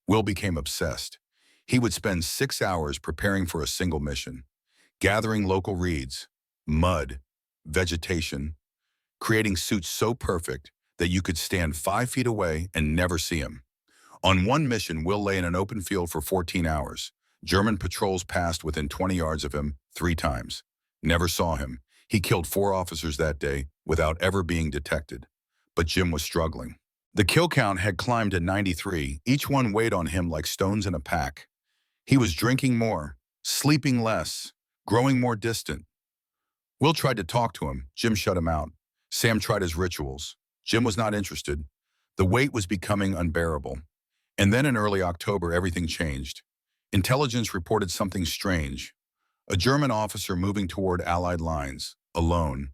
Will became obsessed. He would spend 6 hours preparing for a single mission, gathering local reeds, mud, vegetation, creating suits so perfect that you could stand 5 feet away and never see him. On one mission, Will lay in an open field for 14 hours. German patrols passed within 20 yards of him 3 times. Never saw him. He killed 4 officers that day without ever being detected. But Jim was struggling. The kill count had climbed to 93. Each one weighed on him like stones in a pack. He was drinking more, sleeping less, growing more distant. Will tried to talk to him. Jim shut him out. Sam tried his rituals. Jim was not interested. The weight was becoming unbearable. And then in early October, everything changed. Intelligence reported something strange. A German officer moving toward Allied lines, alone,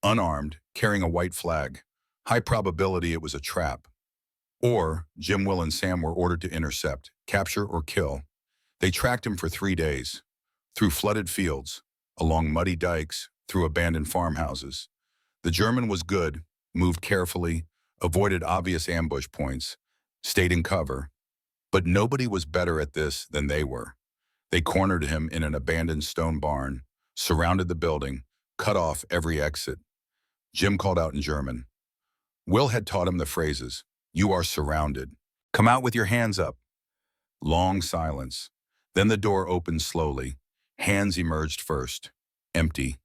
unarmed, carrying a white flag. High probability it was a trap. Or Jim, Will, and Sam were ordered to intercept, capture, or kill. They tracked him for 3 days, through flooded fields, along muddy dikes, through abandoned farmhouses. The German was good, moved carefully, avoided obvious ambush points, stayed in cover. But nobody was better at this than they were. They cornered him in an abandoned stone barn, surrounded the building, cut off every exit. Jim called out in German. Will had taught him the phrases, "You are surrounded. Come out with your hands up." Long silence. Then the door opened slowly. Hands emerged first, empty.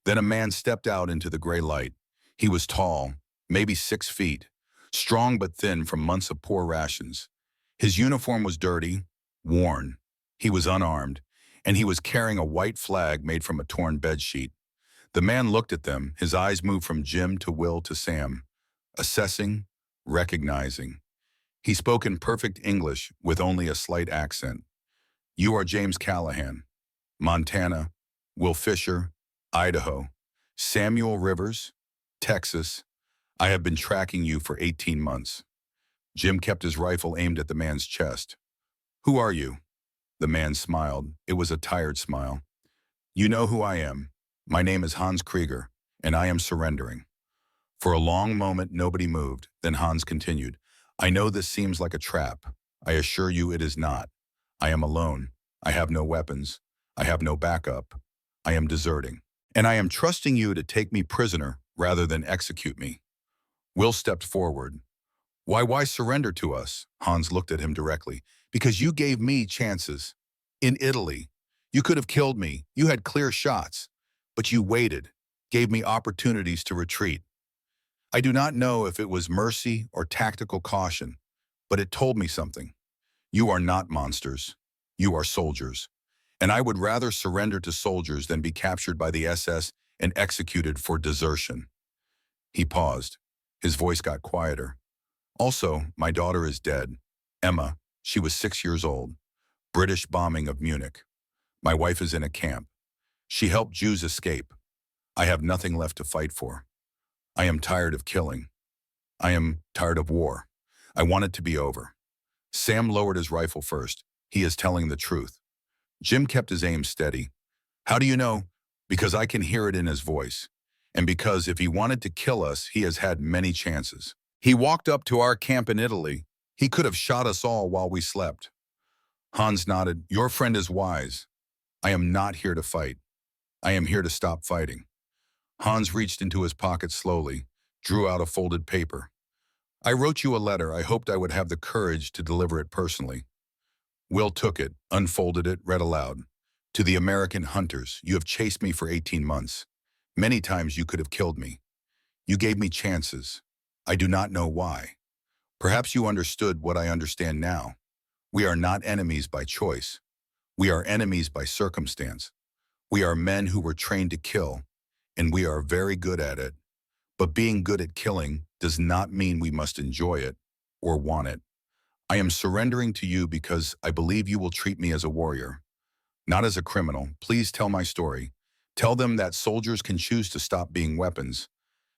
Then a man stepped out into the gray light. He was tall, maybe 6 feet, strong but thin from months of poor rations. His uniform was dirty, worn. He was unarmed, and he was carrying a white flag made from a torn bedsheet. The man looked at them. His eyes moved from Jim to Will to Sam, assessing, recognizing. He spoke in perfect English with only a slight accent. "You are James Callahan, Montana, Will Fisher, Idaho, Samuel Rivers, Texas. I have been tracking you for 18 months. Jim kept his rifle aimed at the man's chest. "Who are you?" The man smiled. It was a tired smile. "You know who I am. My name is Hans Krieger, and I am surrendering." For a long moment, nobody moved. Then Hans continued. "I know this seems like a trap. I assure you it is not. I am alone. I have no weapons. I have no backup. I am deserting. And I am trusting you to take me prisoner rather than execute me." Will stepped forward. Why surrender to us?" Hans looked at him directly. "Because you gave me chances. In Italy. You could have killed me. You had clear shots. But you waited, gave me opportunities to retreat. I do not know if it was mercy or tactical caution, but it told me something. You are not monsters. You are soldiers. And I would rather surrender to soldiers than be captured by the SS and executed for desertion." He paused. His voice got quieter. "Also, my daughter is dead. Emma, she was 6 years old. British bombing of Munich. My wife is in a camp. She helped Jews escape. I have nothing left to fight for. I am tired of killing. I am tired of war. I want it to be over." Sam lowered his rifle first. "He is telling the truth." Jim kept his aim steady. "How do you know?" "Because I can hear it in his voice. And because if he wanted to kill us, he has had many chances. He walked up to our camp in Italy. He could have shot us all while we slept." Hans nodded. "Your friend is wise. I am not here to fight. I am here to stop fighting." Hans reached into his pocket slowly, drew out a folded paper. "I wrote you a letter. I hoped I would have the courage to deliver it personally." Will took it, unfolded it, read aloud. "To the American hunters, you have chased me for 18 months. Many times you could have killed me. You gave me chances. I do not know why. Perhaps you understood what I understand now. We are not enemies by choice. We are enemies by circumstance. We are men who were trained to kill, and we are very good at it. But being good at killing does not mean we must enjoy it or want it. I am surrendering to you because I believe you will treat me as a warrior, not as a criminal. Please tell my story. Tell them that soldiers can choose to stop being weapons,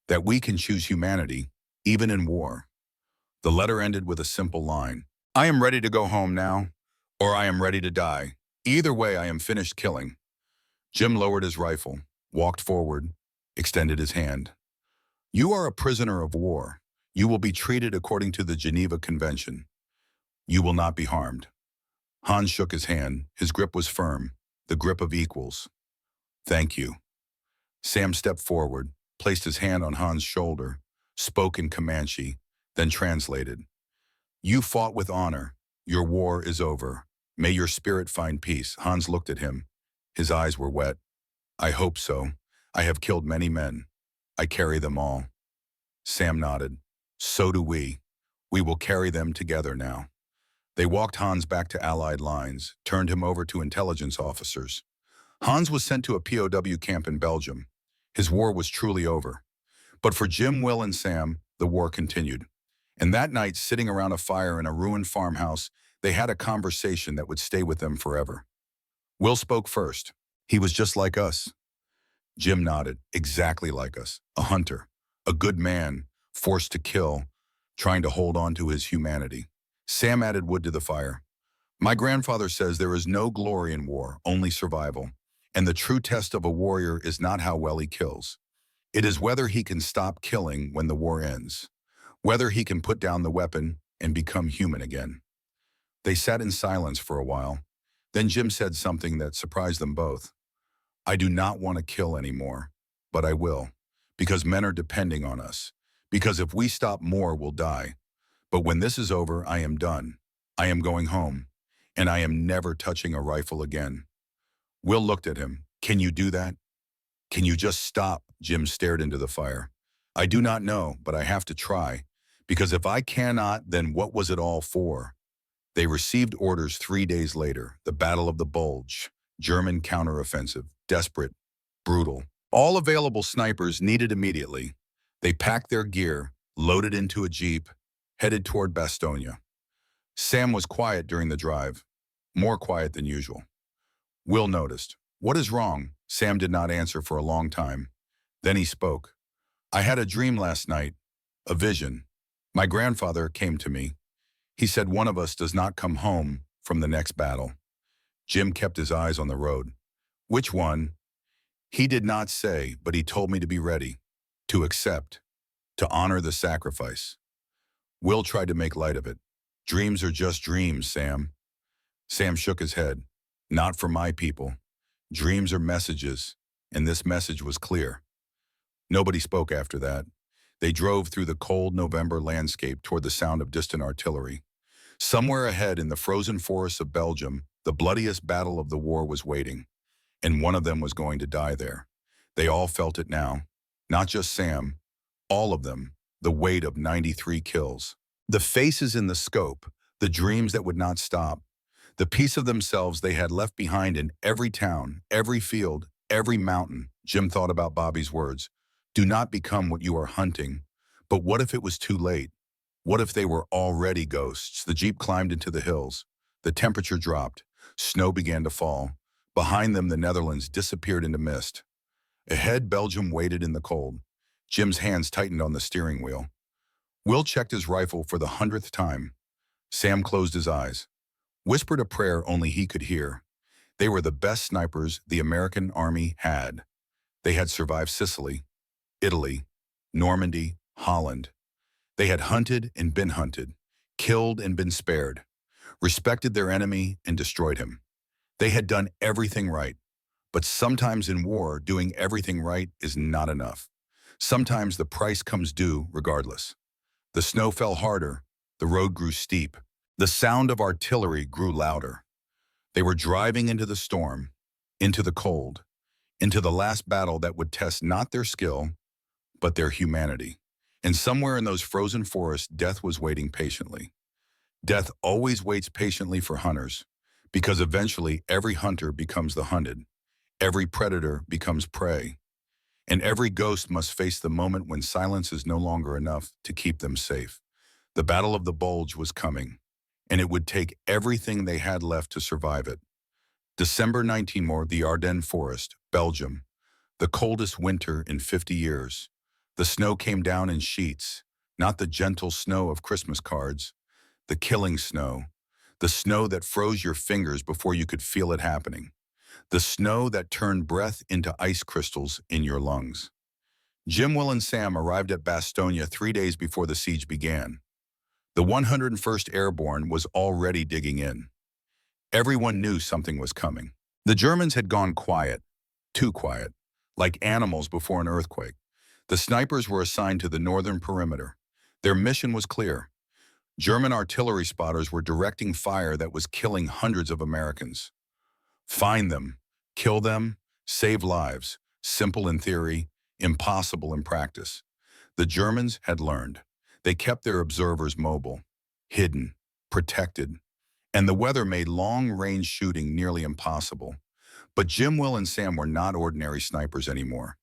that we can choose humanity, even in war." The letter ended with a simple line. "I am ready to go home now, or I am ready to die. Either way, I am finished killing." Jim lowered his rifle, walked forward, extended his hand. "You are a prisoner of war. You will be treated according to the Geneva Convention. You will not be harmed." Hans shook his hand. His grip was firm, the grip of equals. "Thank you." Sam stepped forward, placed his hand on Hans' shoulder. spoke in Comanche, then translated. You fought with honor. Your war is over. May your spirit find peace. Hans looked at him. His eyes were wet. I hope so. I have killed many men. I carry them all. Sam nodded. So do we. We will carry them together now. They walked Hans back to Allied lines, turned him over to intelligence officers. Hans was sent to a POW camp in Belgium. His war was truly over. But for Jim, Will, and Sam, the war continued. And that night, sitting around a fire in a ruined farmhouse, they had a conversation that would stay with them forever. Will spoke first. He was just like us. Jim nodded, exactly like us. A hunter, a good man, forced to kill, trying to hold on to his humanity. Sam added wood to the fire. My grandfather says there is no glory in war, only survival. And the true test of a warrior is not how well he kills. It is whether he can stop killing when the war ends. Whether he can put down the weapon and become human again. They sat in silence for a while. Then Jim said something that surprised them both. I do not want to kill anymore, but I will, because men are depending on us. Because if we stop, more will die. But when this is over, I am done. I am going home, and I am never touching a rifle again. Will looked at him. Can you do that? Can you just stop? Jim stared into the fire. I do not know, but I have to try. Because if I cannot, then what was it all for? They received orders 3 days later, the Battle of the Bulge, German counteroffensive, desperate, brutal. All available snipers needed immediately. They packed their gear, loaded into a jeep, headed toward Bastogne. Sam was quiet during the drive, more quiet than usual. Will noticed. What is wrong? Sam did not answer for a long time. Then he spoke. I had a dream last night, a vision. My grandfather came to me. He said one of us does not come home from the next battle. Jim kept his eyes on the road. Which one? He did not say, but he told me to be ready, to accept, to honor the sacrifice. Will tried to make light of it. Dreams are just dreams, Sam. Sam shook his head. Not for my people. Dreams are messages, and this message was clear. Nobody spoke after that. They drove through the cold November landscape toward the sound of distant artillery. Somewhere ahead in the frozen forests of Belgium, the bloodiest battle of the war was waiting, and one of them was going to die there. They all felt it now. Not just Sam, all of them, the weight of 93 kills. The faces in the scope, the dreams that would not stop, the piece of themselves they had left behind in every town, every field, every mountain. Jim thought about Bobby's words. Do not become what you are hunting. But what if it was too late? What if they were already ghosts? The jeep climbed into the hills. The temperature dropped. Snow began to fall. Behind them, the Netherlands disappeared into mist. Ahead, Belgium waited in the cold. Jim's hands tightened on the steering wheel. Will checked his rifle for the 100th time. Sam closed his eyes, whispered a prayer only he could hear. They were the best snipers the American army had. They had survived Sicily, Italy, Normandy, Holland. They had hunted and been hunted, killed and been spared, respected their enemy and destroyed him. They had done everything right. But sometimes in war, doing everything right is not enough. Sometimes the price comes due regardless. The snow fell harder. The road grew steep. The sound of artillery grew louder. They were driving into the storm, into the cold, into the last battle that would test not their skill, but their humanity. And somewhere in those frozen forests, death was waiting patiently. Death always waits patiently for hunters, because eventually every hunter becomes the hunted. Every predator becomes prey. And every ghost must face the moment when silence is no longer enough to keep them safe. The Battle of the Bulge was coming, and it would take everything they had left to survive it. December 19, the Ardennes Forest, Belgium. The coldest winter in 50 years. The snow came down in sheets, not the gentle snow of Christmas cards. The killing snow. The snow that froze your fingers before you could feel it happening. The snow that turned breath into ice crystals in your lungs. Jim, Will, and Sam arrived at Bastogne 3 days before the siege began. The 101st Airborne was already digging in. Everyone knew something was coming. The Germans had gone quiet, too quiet, like animals before an earthquake. The snipers were assigned to the northern perimeter. Their mission was clear. German artillery spotters were directing fire that was killing hundreds of Americans. Find them, kill them, save lives. Simple in theory, impossible in practice. The Germans had learned. They kept their observers mobile, hidden, protected, and the weather made long-range shooting nearly impossible. But Jim, Will, and Sam were not ordinary snipers anymore.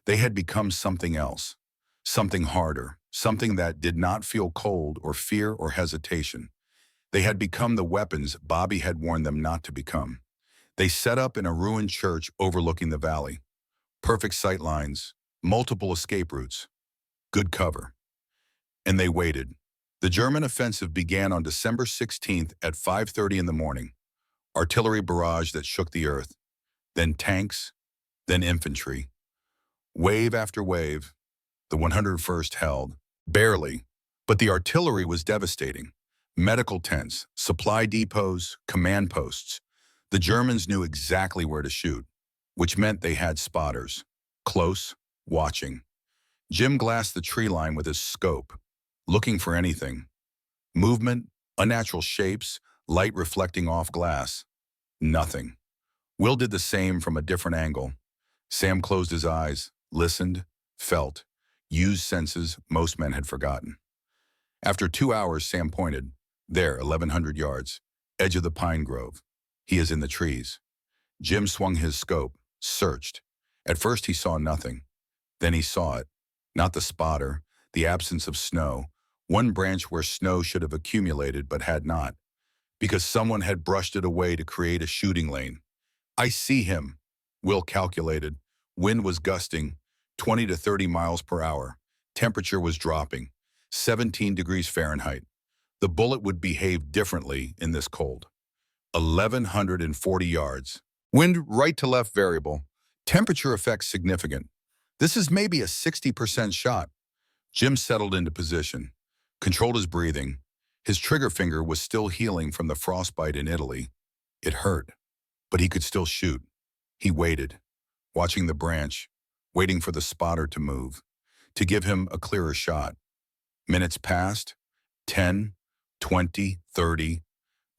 They had become something else, something harder, something that did not feel cold or fear or hesitation. They had become the weapons Bobby had warned them not to become. They set up in a ruined church overlooking the valley. Perfect sight lines, multiple escape routes, good cover. And they waited. The German offensive began on December 16th at 5:30 in the morning. Artillery barrage that shook the earth. Then tanks, then infantry. Wave after wave, the 101st held. Barely, but the artillery was devastating. Medical tents, supply depots, command posts. The Germans knew exactly where to shoot, which meant they had spotters. Close, watching. Jim glassed the tree line with his scope, looking for anything. Movement, unnatural shapes, light reflecting off glass. Nothing. Will did the same from a different angle. Sam closed his eyes, listened, felt, used senses most men had forgotten. After 2 hours, Sam pointed. There, 1,100 yards, edge of the pine grove. He is in the trees. Jim swung his scope, searched. At first he saw nothing. Then he saw it. Not the spotter, the absence of snow, one branch where snow should have accumulated but had not, because someone had brushed it away to create a shooting lane. I see him, Will calculated. Wind was gusting, 20 to 30 miles per hour. Temperature was dropping, 17 degrees Fahrenheit. The bullet would behave differently in this cold. 1,140 yards. Wind right to left variable. Temperature effects significant. This is maybe a 60% shot. Jim settled into position, controlled his breathing. His trigger finger was still healing from the frostbite in Italy. It hurt, but he could still shoot. He waited, watching the branch, waiting for the spotter to move, to give him a clearer shot. Minutes passed, 10, 20, 30.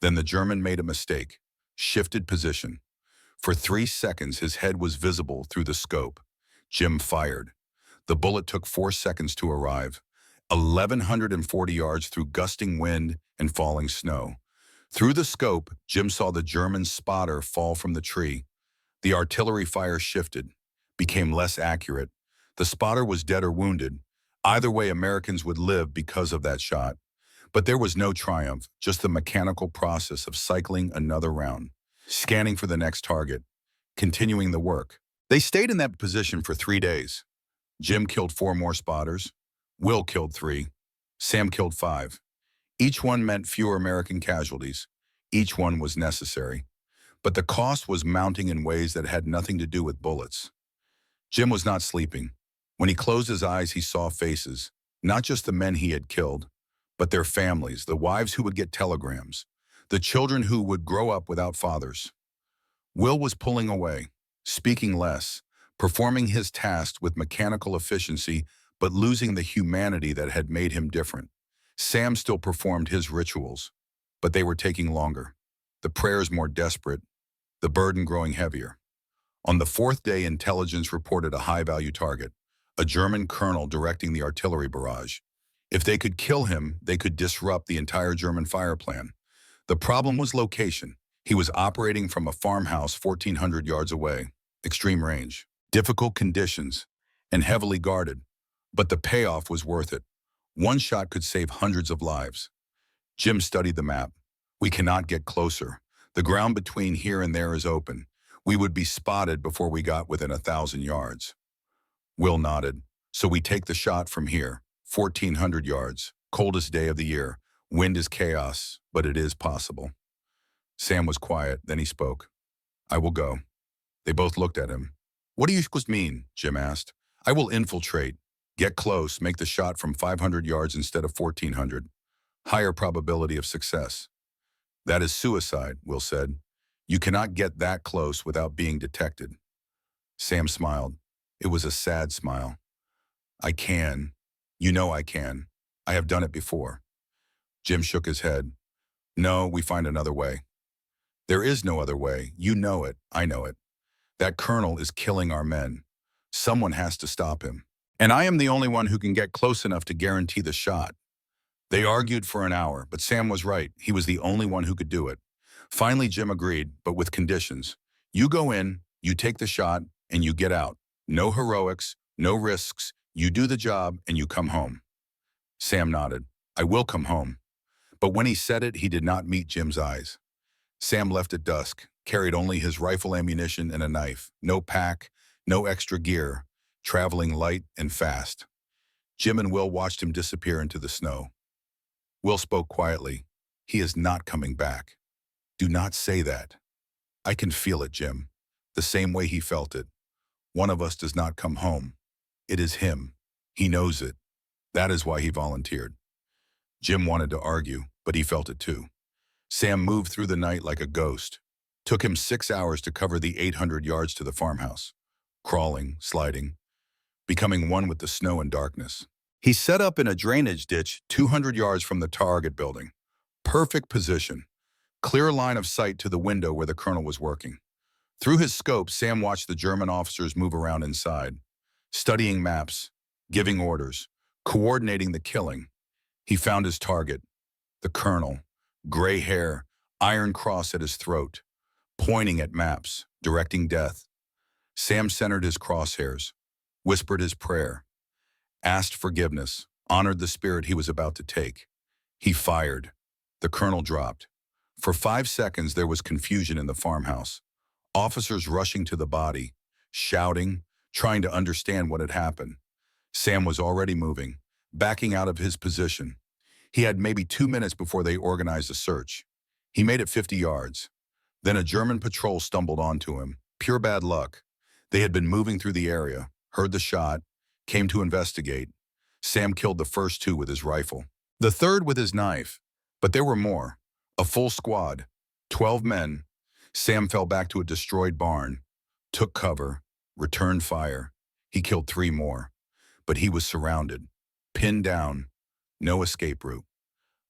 Then the German made a mistake, shifted position. For 3 seconds, his head was visible through the scope. Jim fired. The bullet took 4 seconds to arrive. 1,140 yards through gusting wind and falling snow. Through the scope, Jim saw the German spotter fall from the tree. The artillery fire shifted, became less accurate. The spotter was dead or wounded. Either way, Americans would live because of that shot. But there was no triumph, just the mechanical process of cycling another round, scanning for the next target, continuing the work. They stayed in that position for 3 days. Jim killed 4 more spotters. Will killed 3. Sam killed 5. Each one meant fewer American casualties. Each one was necessary. But the cost was mounting in ways that had nothing to do with bullets. Jim was not sleeping. When he closed his eyes, he saw faces, not just the men he had killed, but their families, the wives who would get telegrams, the children who would grow up without fathers. Will was pulling away, speaking less, performing his task with mechanical efficiency, but losing the humanity that had made him different. Sam still performed his rituals, but they were taking longer, the prayers more desperate, the burden growing heavier. On the 4th day, intelligence reported a high-value target, a German colonel directing the artillery barrage. If they could kill him, they could disrupt the entire German fire plan. The problem was location. He was operating from a farmhouse 1,400 yards away, extreme range, difficult conditions, and heavily guarded. But the payoff was worth it. One shot could save hundreds of lives. Jim studied the map. We cannot get closer. The ground between here and there is open. We would be spotted before we got within 1,000 yards. Will nodded. So we take the shot from here, 1,400 yards, coldest day of the year. Wind is chaos, but it is possible. Sam was quiet, then he spoke. I will go. They both looked at him. What do you mean? Jim asked. I will infiltrate. Get close, make the shot from 500 yards instead of 1,400. Higher probability of success. That is suicide, Will said. You cannot get that close without being detected. Sam smiled. It was a sad smile. I can. You know I can. I have done it before. Jim shook his head. No, we find another way. There is no other way. You know it. I know it. That colonel is killing our men. Someone has to stop him. And I am the only one who can get close enough to guarantee the shot. They argued for an hour, but Sam was right. He was the only one who could do it. Finally, Jim agreed, but with conditions. You go in, you take the shot, and you get out. No heroics, no risks. You do the job, and you come home. Sam nodded. I will come home. But when he said it, he did not meet Jim's eyes. Sam left at dusk, carried only his rifle ammunition and a knife. No pack, no extra gear, traveling light and fast. Jim and Will watched him disappear into the snow. Will spoke quietly. He is not coming back. Do not say that. I can feel it, Jim. The same way he felt it. One of us does not come home. It is him. He knows it. That is why he volunteered. Jim wanted to argue, but he felt it too. Sam moved through the night like a ghost. Took him 6 hours to cover the 800 yards to the farmhouse. Crawling, sliding, becoming one with the snow and darkness. He set up in a drainage ditch 200 yards from the target building. Perfect position. Clear line of sight to the window where the colonel was working. Through his scope, Sam watched the German officers move around inside, studying maps, giving orders, coordinating the killing. He found his target, the colonel, gray hair, iron cross at his throat, pointing at maps, directing death. Sam centered his crosshairs, whispered his prayer, asked forgiveness, honored the spirit he was about to take. He fired. The colonel dropped. For 5 seconds, there was confusion in the farmhouse. Officers rushing to the body, shouting, trying to understand what had happened. Sam was already moving, backing out of his position. He had maybe 2 minutes before they organized a search. He made it 50 yards. Then a German patrol stumbled onto him. Pure bad luck. They had been moving through the area, heard the shot, came to investigate. Sam killed the first 2 with his rifle. The third with his knife. But there were more. A full squad. 12 men. Sam fell back to a destroyed barn, took cover, returned fire. He killed 3 more. But he was surrounded, pinned down, no escape route.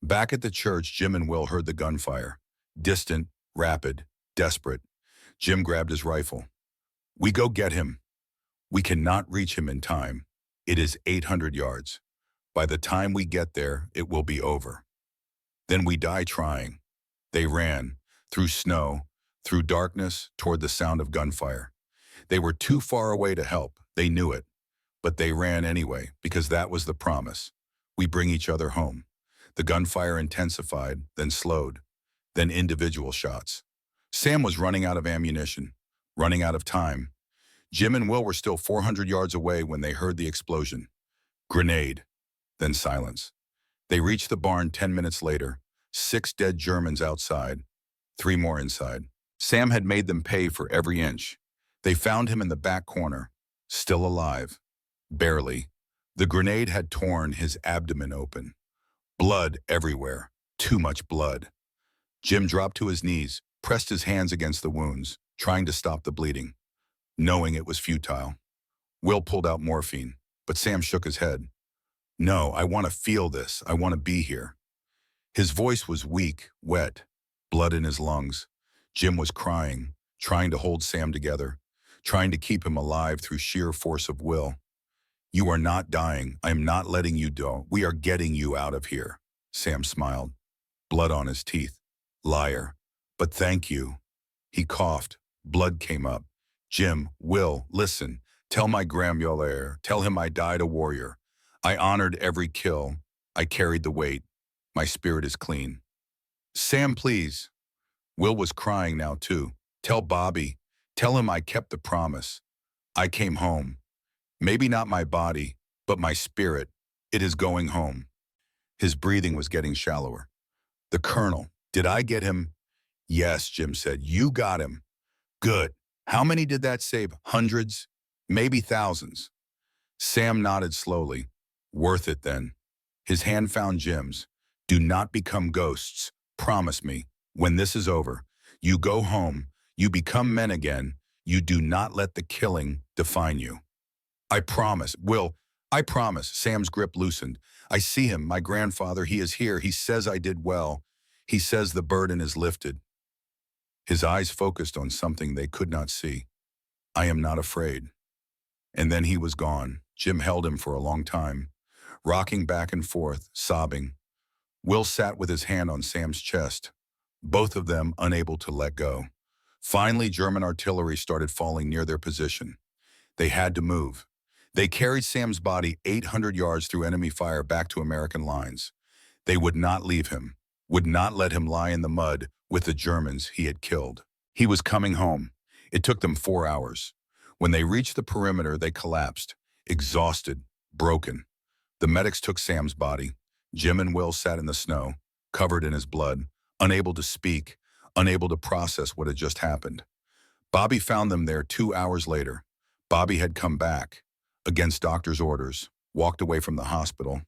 Back at the church, Jim and Will heard the gunfire. Distant, rapid, desperate. Jim grabbed his rifle. We go get him. We cannot reach him in time. It is 800 yards. By the time we get there, it will be over. Then we die trying. They ran, through snow, through darkness, toward the sound of gunfire. They were too far away to help. They knew it. But they ran anyway, because that was the promise. We bring each other home. The gunfire intensified, then slowed, then individual shots. Sam was running out of ammunition, running out of time. Jim and Will were still 400 yards away when they heard the explosion. Grenade, then silence. They reached the barn 10 minutes later, 6 dead Germans outside, 3 more inside. Sam had made them pay for every inch. They found him in the back corner, still alive. Barely. The grenade had torn his abdomen open. Blood everywhere. Too much blood. Jim dropped to his knees, pressed his hands against the wounds, trying to stop the bleeding, knowing it was futile. Will pulled out morphine, but Sam shook his head. No, I want to feel this. I want to be here. His voice was weak, wet, blood in his lungs. Jim was crying, trying to hold Sam together, trying to keep him alive through sheer force of will. You are not dying. I am not letting you die. We are getting you out of here. Sam smiled, blood on his teeth. Liar. But thank you. He coughed. Blood came up. Jim, Will, listen. Tell my grandmother. Tell him I died a warrior. I honored every kill. I carried the weight. My spirit is clean. Sam, please. Will was crying now too. Tell Bobby. Tell him I kept the promise. I came home. Maybe not my body, but my spirit. It is going home. His breathing was getting shallower. The colonel. Did I get him? Yes, Jim said. You got him. Good. How many did that save? Hundreds? Maybe thousands. Sam nodded slowly. Worth it then. His hand found Jim's. Do not become ghosts. Promise me. When this is over, you go home. You become men again. You do not let the killing define you. I promise. Will, I promise. Sam's grip loosened. I see him, my grandfather. He is here. He says I did well. He says the burden is lifted. His eyes focused on something they could not see. I am not afraid. And then he was gone. Jim held him for a long time, rocking back and forth, sobbing. Will sat with his hand on Sam's chest, both of them unable to let go. Finally, German artillery started falling near their position. They had to move. They carried Sam's body 800 yards through enemy fire back to American lines. They would not leave him, would not let him lie in the mud with the Germans he had killed. He was coming home. It took them 4 hours. When they reached the perimeter, they collapsed, exhausted, broken. The medics took Sam's body. Jim and Will sat in the snow, covered in his blood, unable to speak, unable to process what had just happened. Bobby found them there 2 hours later. Bobby had come back, against doctor's orders, walked away from the hospital,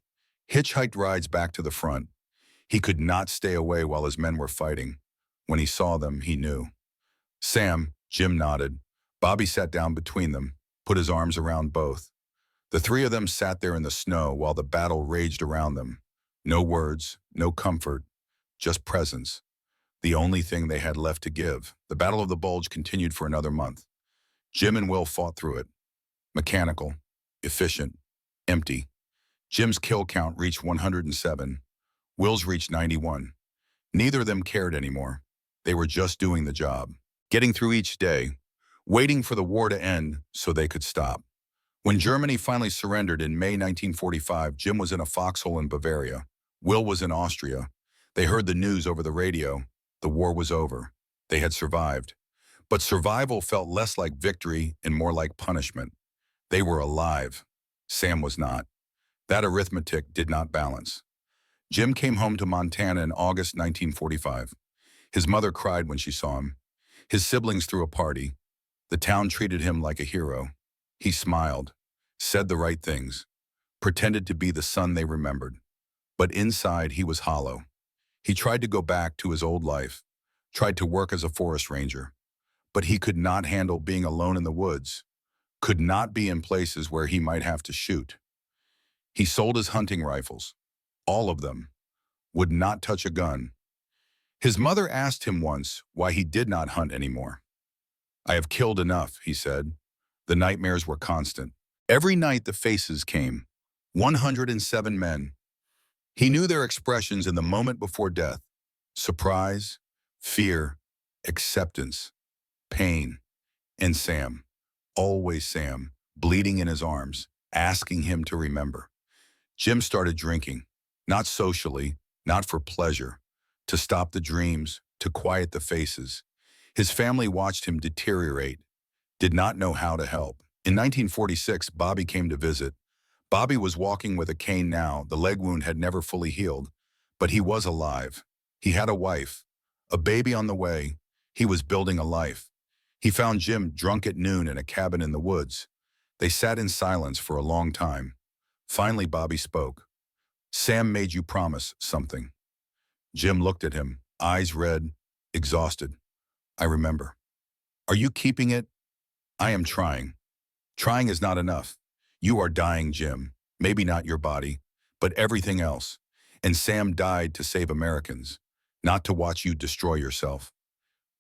hitchhiked rides back to the front. He could not stay away while his men were fighting. When he saw them, he knew. Sam, Jim nodded. Bobby sat down between them, put his arms around both. The three of them sat there in the snow while the battle raged around them. No words, no comfort, just presence. The only thing they had left to give. The Battle of the Bulge continued for another month. Jim and Will fought through it. Mechanical, efficient, empty. Jim's kill count reached 107. Will's reached 91. Neither of them cared anymore. They were just doing the job, getting through each day, waiting for the war to end so they could stop. When Germany finally surrendered in May 1945, Jim was in a foxhole in Bavaria. Will was in Austria. They heard the news over the radio. The war was over. They had survived. But survival felt less like victory and more like punishment. They were alive. Sam was not. That arithmetic did not balance. Jim came home to Montana in August 1945. His mother cried when she saw him. His siblings threw a party. The town treated him like a hero. He smiled, said the right things, pretended to be the son they remembered. But inside, he was hollow. He tried to go back to his old life, tried to work as a forest ranger. But he could not handle being alone in the woods, could not be in places where he might have to shoot. He sold his hunting rifles, all of them, would not touch a gun. His mother asked him once why he did not hunt anymore. I have killed enough, he said. The nightmares were constant. Every night the faces came, 107 men. He knew their expressions in the moment before death: surprise, fear, acceptance, pain. And Sam, always Sam, bleeding in his arms, asking him to remember. Jim started drinking, not socially, not for pleasure, to stop the dreams, to quiet the faces. His family watched him deteriorate, did not know how to help. In 1946, Bobby came to visit. Bobby was walking with a cane now. The leg wound had never fully healed, but he was alive. He had a wife, a baby on the way. He was building a life. He found Jim drunk at noon in a cabin in the woods. They sat in silence for a long time. Finally, Bobby spoke. Sam made you promise something. Jim looked at him, eyes red, exhausted. I remember. Are you keeping it? I am trying. Trying is not enough. You are dying, Jim. Maybe not your body, but everything else. And Sam died to save Americans, not to watch you destroy yourself.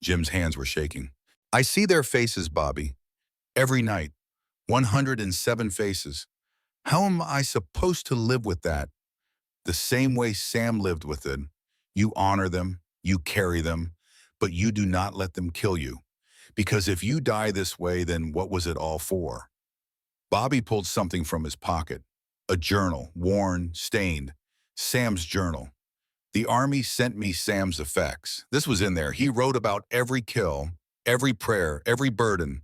Jim's hands were shaking. I see their faces, Bobby. Every night. 107 faces. How am I supposed to live with that? The same way Sam lived with it. You honor them, you carry them, but you do not let them kill you. Because if you die this way, then what was it all for? Bobby pulled something from his pocket. A journal, worn, stained. Sam's journal. The Army sent me Sam's effects. This was in there. He wrote about every kill, every prayer, every burden.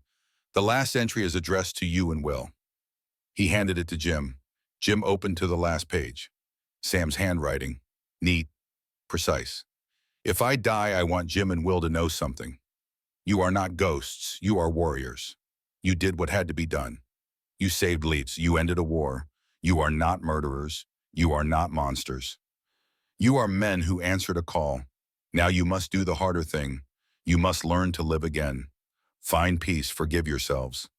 The last entry is addressed to you and Will. He handed it to Jim. Jim opened to the last page. Sam's handwriting. Neat. Precise. If I die, I want Jim and Will to know something. You are not ghosts. You are warriors. You did what had to be done. You saved Leeds. You ended a war. You are not murderers. You are not monsters. You are men who answered a call. Now you must do the harder thing. You must learn to live again. Find peace. Forgive yourselves.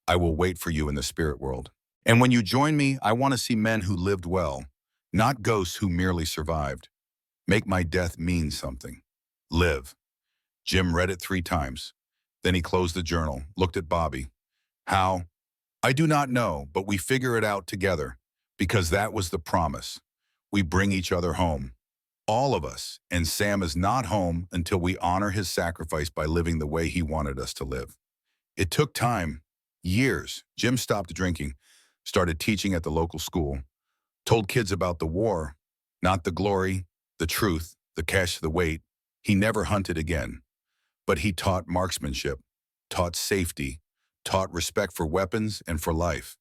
I will wait for you in the spirit world. And when you join me, I want to see men who lived well, not ghosts who merely survived. Make my death mean something. Live. Jim read it 3 times. Then he closed the journal, looked at Bobby. How? I do not know, but we figure it out together, because that was the promise. We bring each other home. All of us, and Sam is not home until we honor his sacrifice by living the way he wanted us to live. It took time, years. Jim stopped drinking, started teaching at the local school, told kids about the war, not the glory, the truth, the cash, the weight. He never hunted again. But he taught marksmanship, taught safety, taught respect for weapons and for life.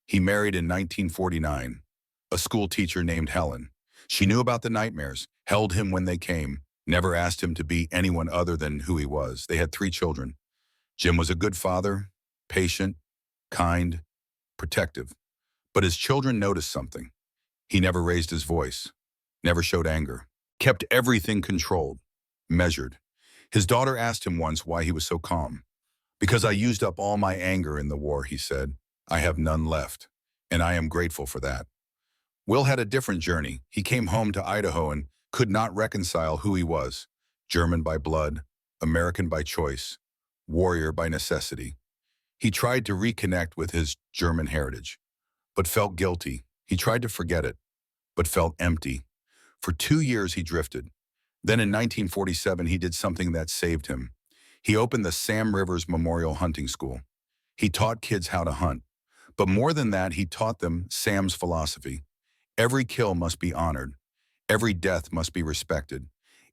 He married in 1949, a school teacher named Helen. She knew about the nightmares, held him when they came, never asked him to be anyone other than who he was. They had 3 children. Jim was a good father, patient, kind, protective. But his children noticed something. He never raised his voice, never showed anger, kept everything controlled, measured. His daughter asked him once why he was so calm. Because I used up all my anger in the war, he said. I have none left, and I am grateful for that. Will had a different journey. He came home to Idaho and could not reconcile who he was. German by blood, American by choice, warrior by necessity. He tried to reconnect with his German heritage, but felt guilty. He tried to forget it, but felt empty. For 2 years he drifted. Then in 1947 he did something that saved him. He opened the Sam Rivers Memorial Hunting School. He taught kids how to hunt. But more than that, he taught them Sam's philosophy. Every kill must be honored. Every death must be respected.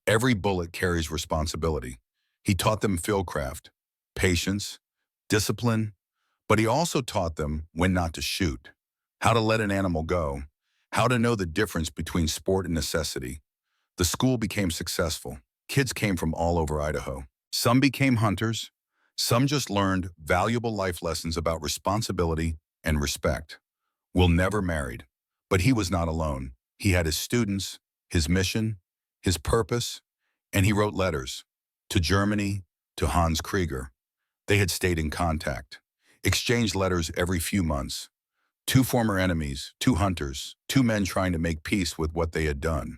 Every bullet carries responsibility. He taught them fieldcraft, patience, discipline, but he also taught them when not to shoot, how to let an animal go, how to know the difference between sport and necessity. The school became successful. Kids came from all over Idaho. Some became hunters. Some just learned valuable life lessons about responsibility and respect. Will never married, but he was not alone. He had his students, his mission, his purpose, and he wrote letters to Germany, to Hans Krieger. They had stayed in contact, exchanged letters every few months. 2 former enemies, 2 hunters, 2 men trying to make peace with what they had done.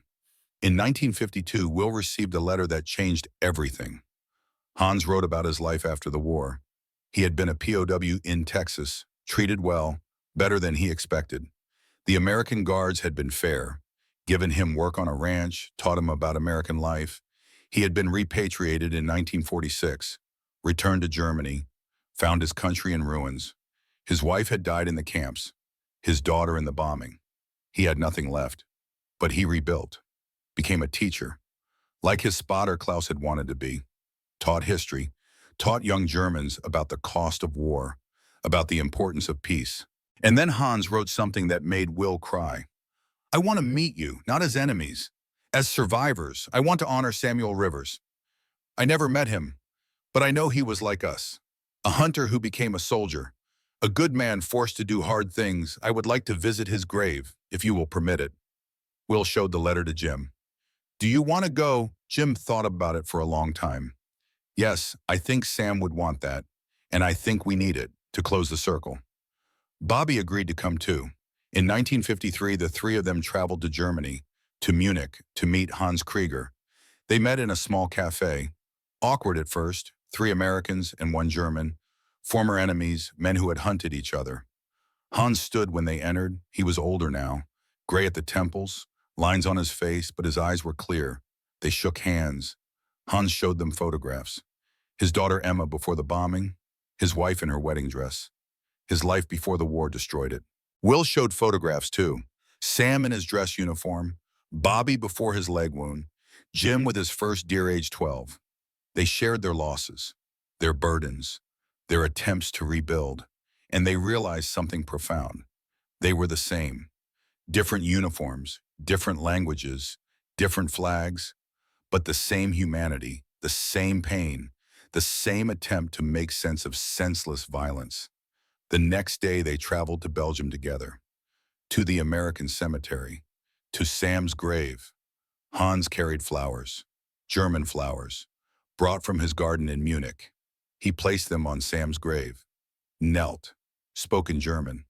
In 1952, Will received a letter that changed everything. Hans wrote about his life after the war. He had been a POW in Texas, treated well, better than he expected. The American guards had been fair, given him work on a ranch, taught him about American life. He had been repatriated in 1946, returned to Germany, found his country in ruins. His wife had died in the camps, his daughter in the bombing. He had nothing left, but he rebuilt, became a teacher, like his spotter Klaus had wanted to be, taught history, taught young Germans about the cost of war, about the importance of peace. And then Hans wrote something that made Will cry. I want to meet you, not as enemies, as survivors. I want to honor Samuel Rivers. I never met him, but I know he was like us, a hunter who became a soldier, a good man forced to do hard things. I would like to visit his grave, if you will permit it. Will showed the letter to Jim. Do you want to go? Jim thought about it for a long time. Yes, I think Sam would want that, and I think we need it to close the circle. Bobby agreed to come too. In 1953, the 3 of them traveled to Germany, to Munich, to meet Hans Krieger. They met in a small cafe. Awkward at first, 3 Americans and 1 German, former enemies, men who had hunted each other. Hans stood when they entered. He was older now, gray at the temples, lines on his face, but his eyes were clear. They shook hands. Hans showed them photographs. His daughter Emma before the bombing, his wife in her wedding dress. His life before the war destroyed it. Will showed photographs too. Sam in his dress uniform, Bobby before his leg wound, Jim with his first deer age 12. They shared their losses, their burdens, their attempts to rebuild, and they realized something profound. They were the same. Different uniforms, different languages, different flags, but the same humanity, the same pain, the same attempt to make sense of senseless violence. The next day they traveled to Belgium together, to the American cemetery, to Sam's grave. Hans carried flowers, German flowers, brought from his garden in Munich. He placed them on Sam's grave, knelt, spoke in German.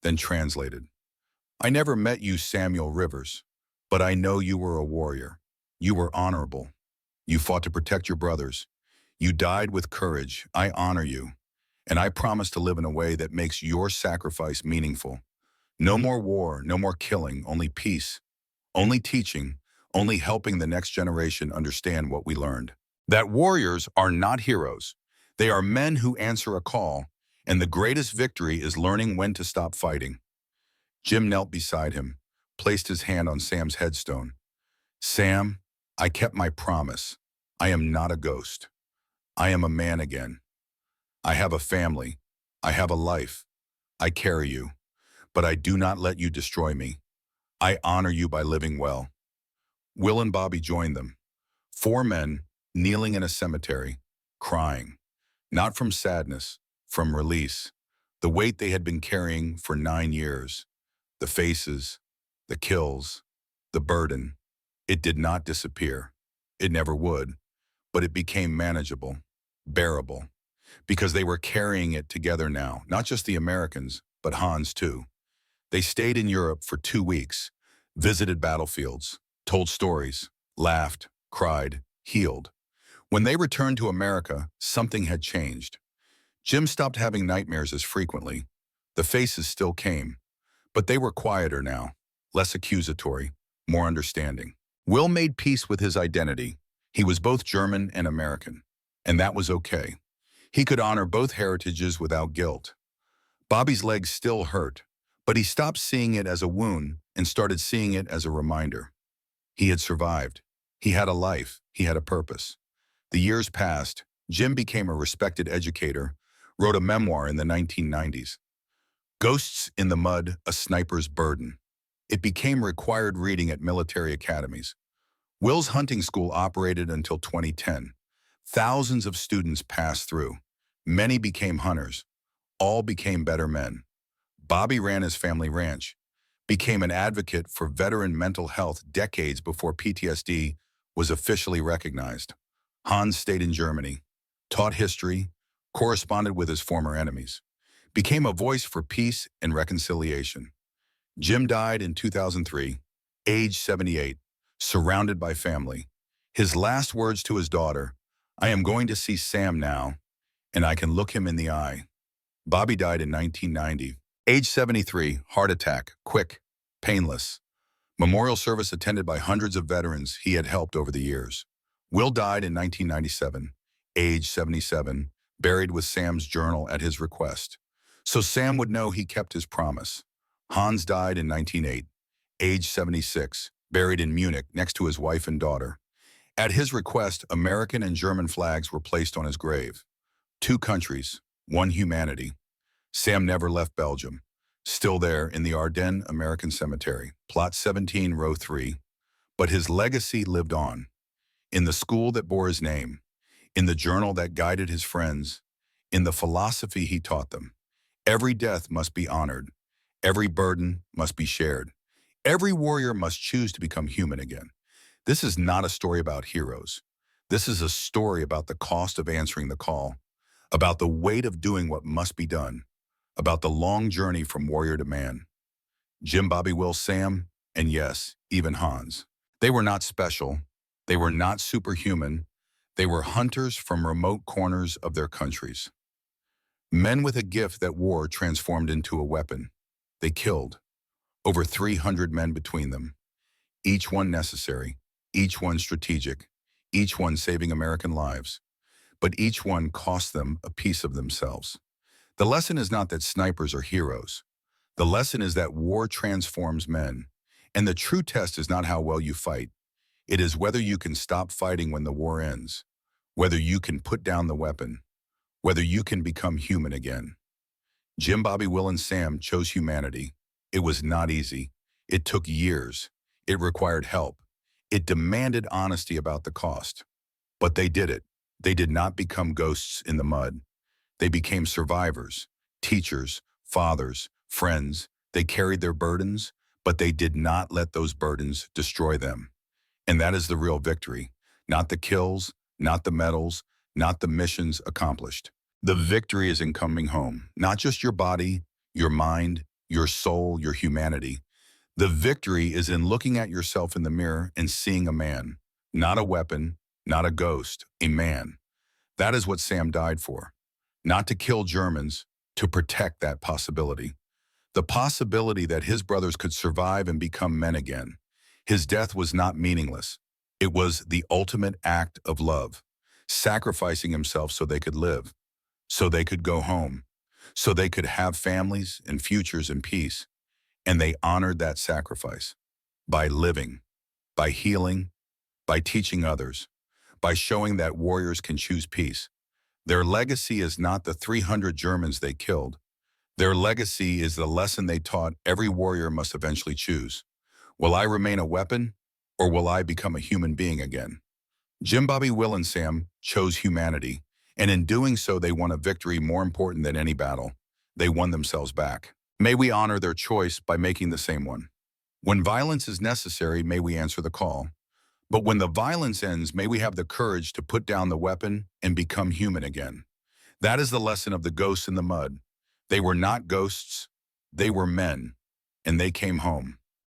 then translated. I never met you, Samuel Rivers, but I know you were a warrior. You were honorable. You fought to protect your brothers. You died with courage. I honor you. And I promise to live in a way that makes your sacrifice meaningful. No more war, no more killing, only peace, only teaching, only helping the next generation understand what we learned. That warriors are not heroes. They are men who answer a call, and the greatest victory is learning when to stop fighting. Jim knelt beside him, placed his hand on Sam's headstone. Sam, I kept my promise. I am not a ghost. I am a man again. I have a family. I have a life. I carry you. But I do not let you destroy me. I honor you by living well. Will and Bobby joined them. 4 men kneeling in a cemetery, crying. Not from sadness, from release. The weight they had been carrying for 9 years. The faces, the kills, the burden. It did not disappear. It never would. But it became manageable, bearable. Because they were carrying it together now. Not just the Americans, but Hans too. They stayed in Europe for 2 weeks, visited battlefields, told stories, laughed, cried, healed. When they returned to America, something had changed. Jim stopped having nightmares as frequently. The faces still came, but they were quieter now, less accusatory, more understanding. Will made peace with his identity. He was both German and American, and that was okay. He could honor both heritages without guilt. Bobby's legs still hurt, but he stopped seeing it as a wound and started seeing it as a reminder. He had survived. He had a life. He had a purpose. The years passed. Jim became a respected educator, wrote a memoir in the 1990s. Ghosts in the Mud, A Sniper's Burden. It became required reading at military academies. Will's hunting school operated until 2010. Thousands of students passed through. Many became hunters. All became better men. Bobby ran his family ranch, became an advocate for veteran mental health decades before PTSD was officially recognized. Hans stayed in Germany, taught history, corresponded with his former enemies, became a voice for peace and reconciliation. Jim died in 2003, age 78, surrounded by family. His last words to his daughter, I am going to see Sam now, and I can look him in the eye. Bobby died in 1990, age 73, heart attack, quick, painless. Memorial service attended by hundreds of veterans he had helped over the years. Will died in 1997, age 77, buried with Sam's journal at his request. So Sam would know he kept his promise. Hans died in 1908, age 76, buried in Munich next to his wife and daughter. At his request, American and German flags were placed on his grave. 2 countries, 1 humanity. Sam never left Belgium. Still there in the Ardennes American Cemetery, plot 17, row 3. But his legacy lived on. In the school that bore his name, in the journal that guided his friends, in the philosophy he taught them. Every death must be honored. Every burden must be shared. Every warrior must choose to become human again. This is not a story about heroes. This is a story about the cost of answering the call, about the weight of doing what must be done, about the long journey from warrior to man. Jim, Bobby, Will, Sam, and yes, even Hans. They were not special. They were not superhuman. They were hunters from remote corners of their countries. Men with a gift that war transformed into a weapon. They killed. Over 300 men between them. Each one necessary, each one strategic, each one saving American lives. But each one cost them a piece of themselves. The lesson is not that snipers are heroes. The lesson is that war transforms men. And the true test is not how well you fight. It is whether you can stop fighting when the war ends, whether you can put down the weapon, whether you can become human again. Jim, Bobby, Will, and Sam chose humanity. It was not easy. It took years. It required help. It demanded honesty about the cost. But they did it. They did not become ghosts in the mud. They became survivors, teachers, fathers, friends. They carried their burdens, but they did not let those burdens destroy them. And that is the real victory. Not the kills, not the medals, not the missions accomplished. The victory is in coming home. Not just your body, your mind, your soul, your humanity. The victory is in looking at yourself in the mirror and seeing a man, not a weapon, not a ghost, a man. That is what Sam died for. Not to kill Germans, to protect that possibility. The possibility that his brothers could survive and become men again. His death was not meaningless. It was the ultimate act of love, sacrificing himself so they could live, so they could go home, so they could have families and futures in peace. And they honored that sacrifice by living, by healing, by teaching others, by showing that warriors can choose peace. Their legacy is not the 300 Germans they killed. Their legacy is the lesson they taught every warrior must eventually choose. Will I remain a weapon, or will I become a human being again? Jim, Bobby, Will, and Sam chose humanity, and in doing so they won a victory more important than any battle. They won themselves back. May we honor their choice by making the same one. When violence is necessary, may we answer the call. But when the violence ends, may we have the courage to put down the weapon and become human again. That is the lesson of the ghosts in the mud. They were not ghosts, they were men, and they came home.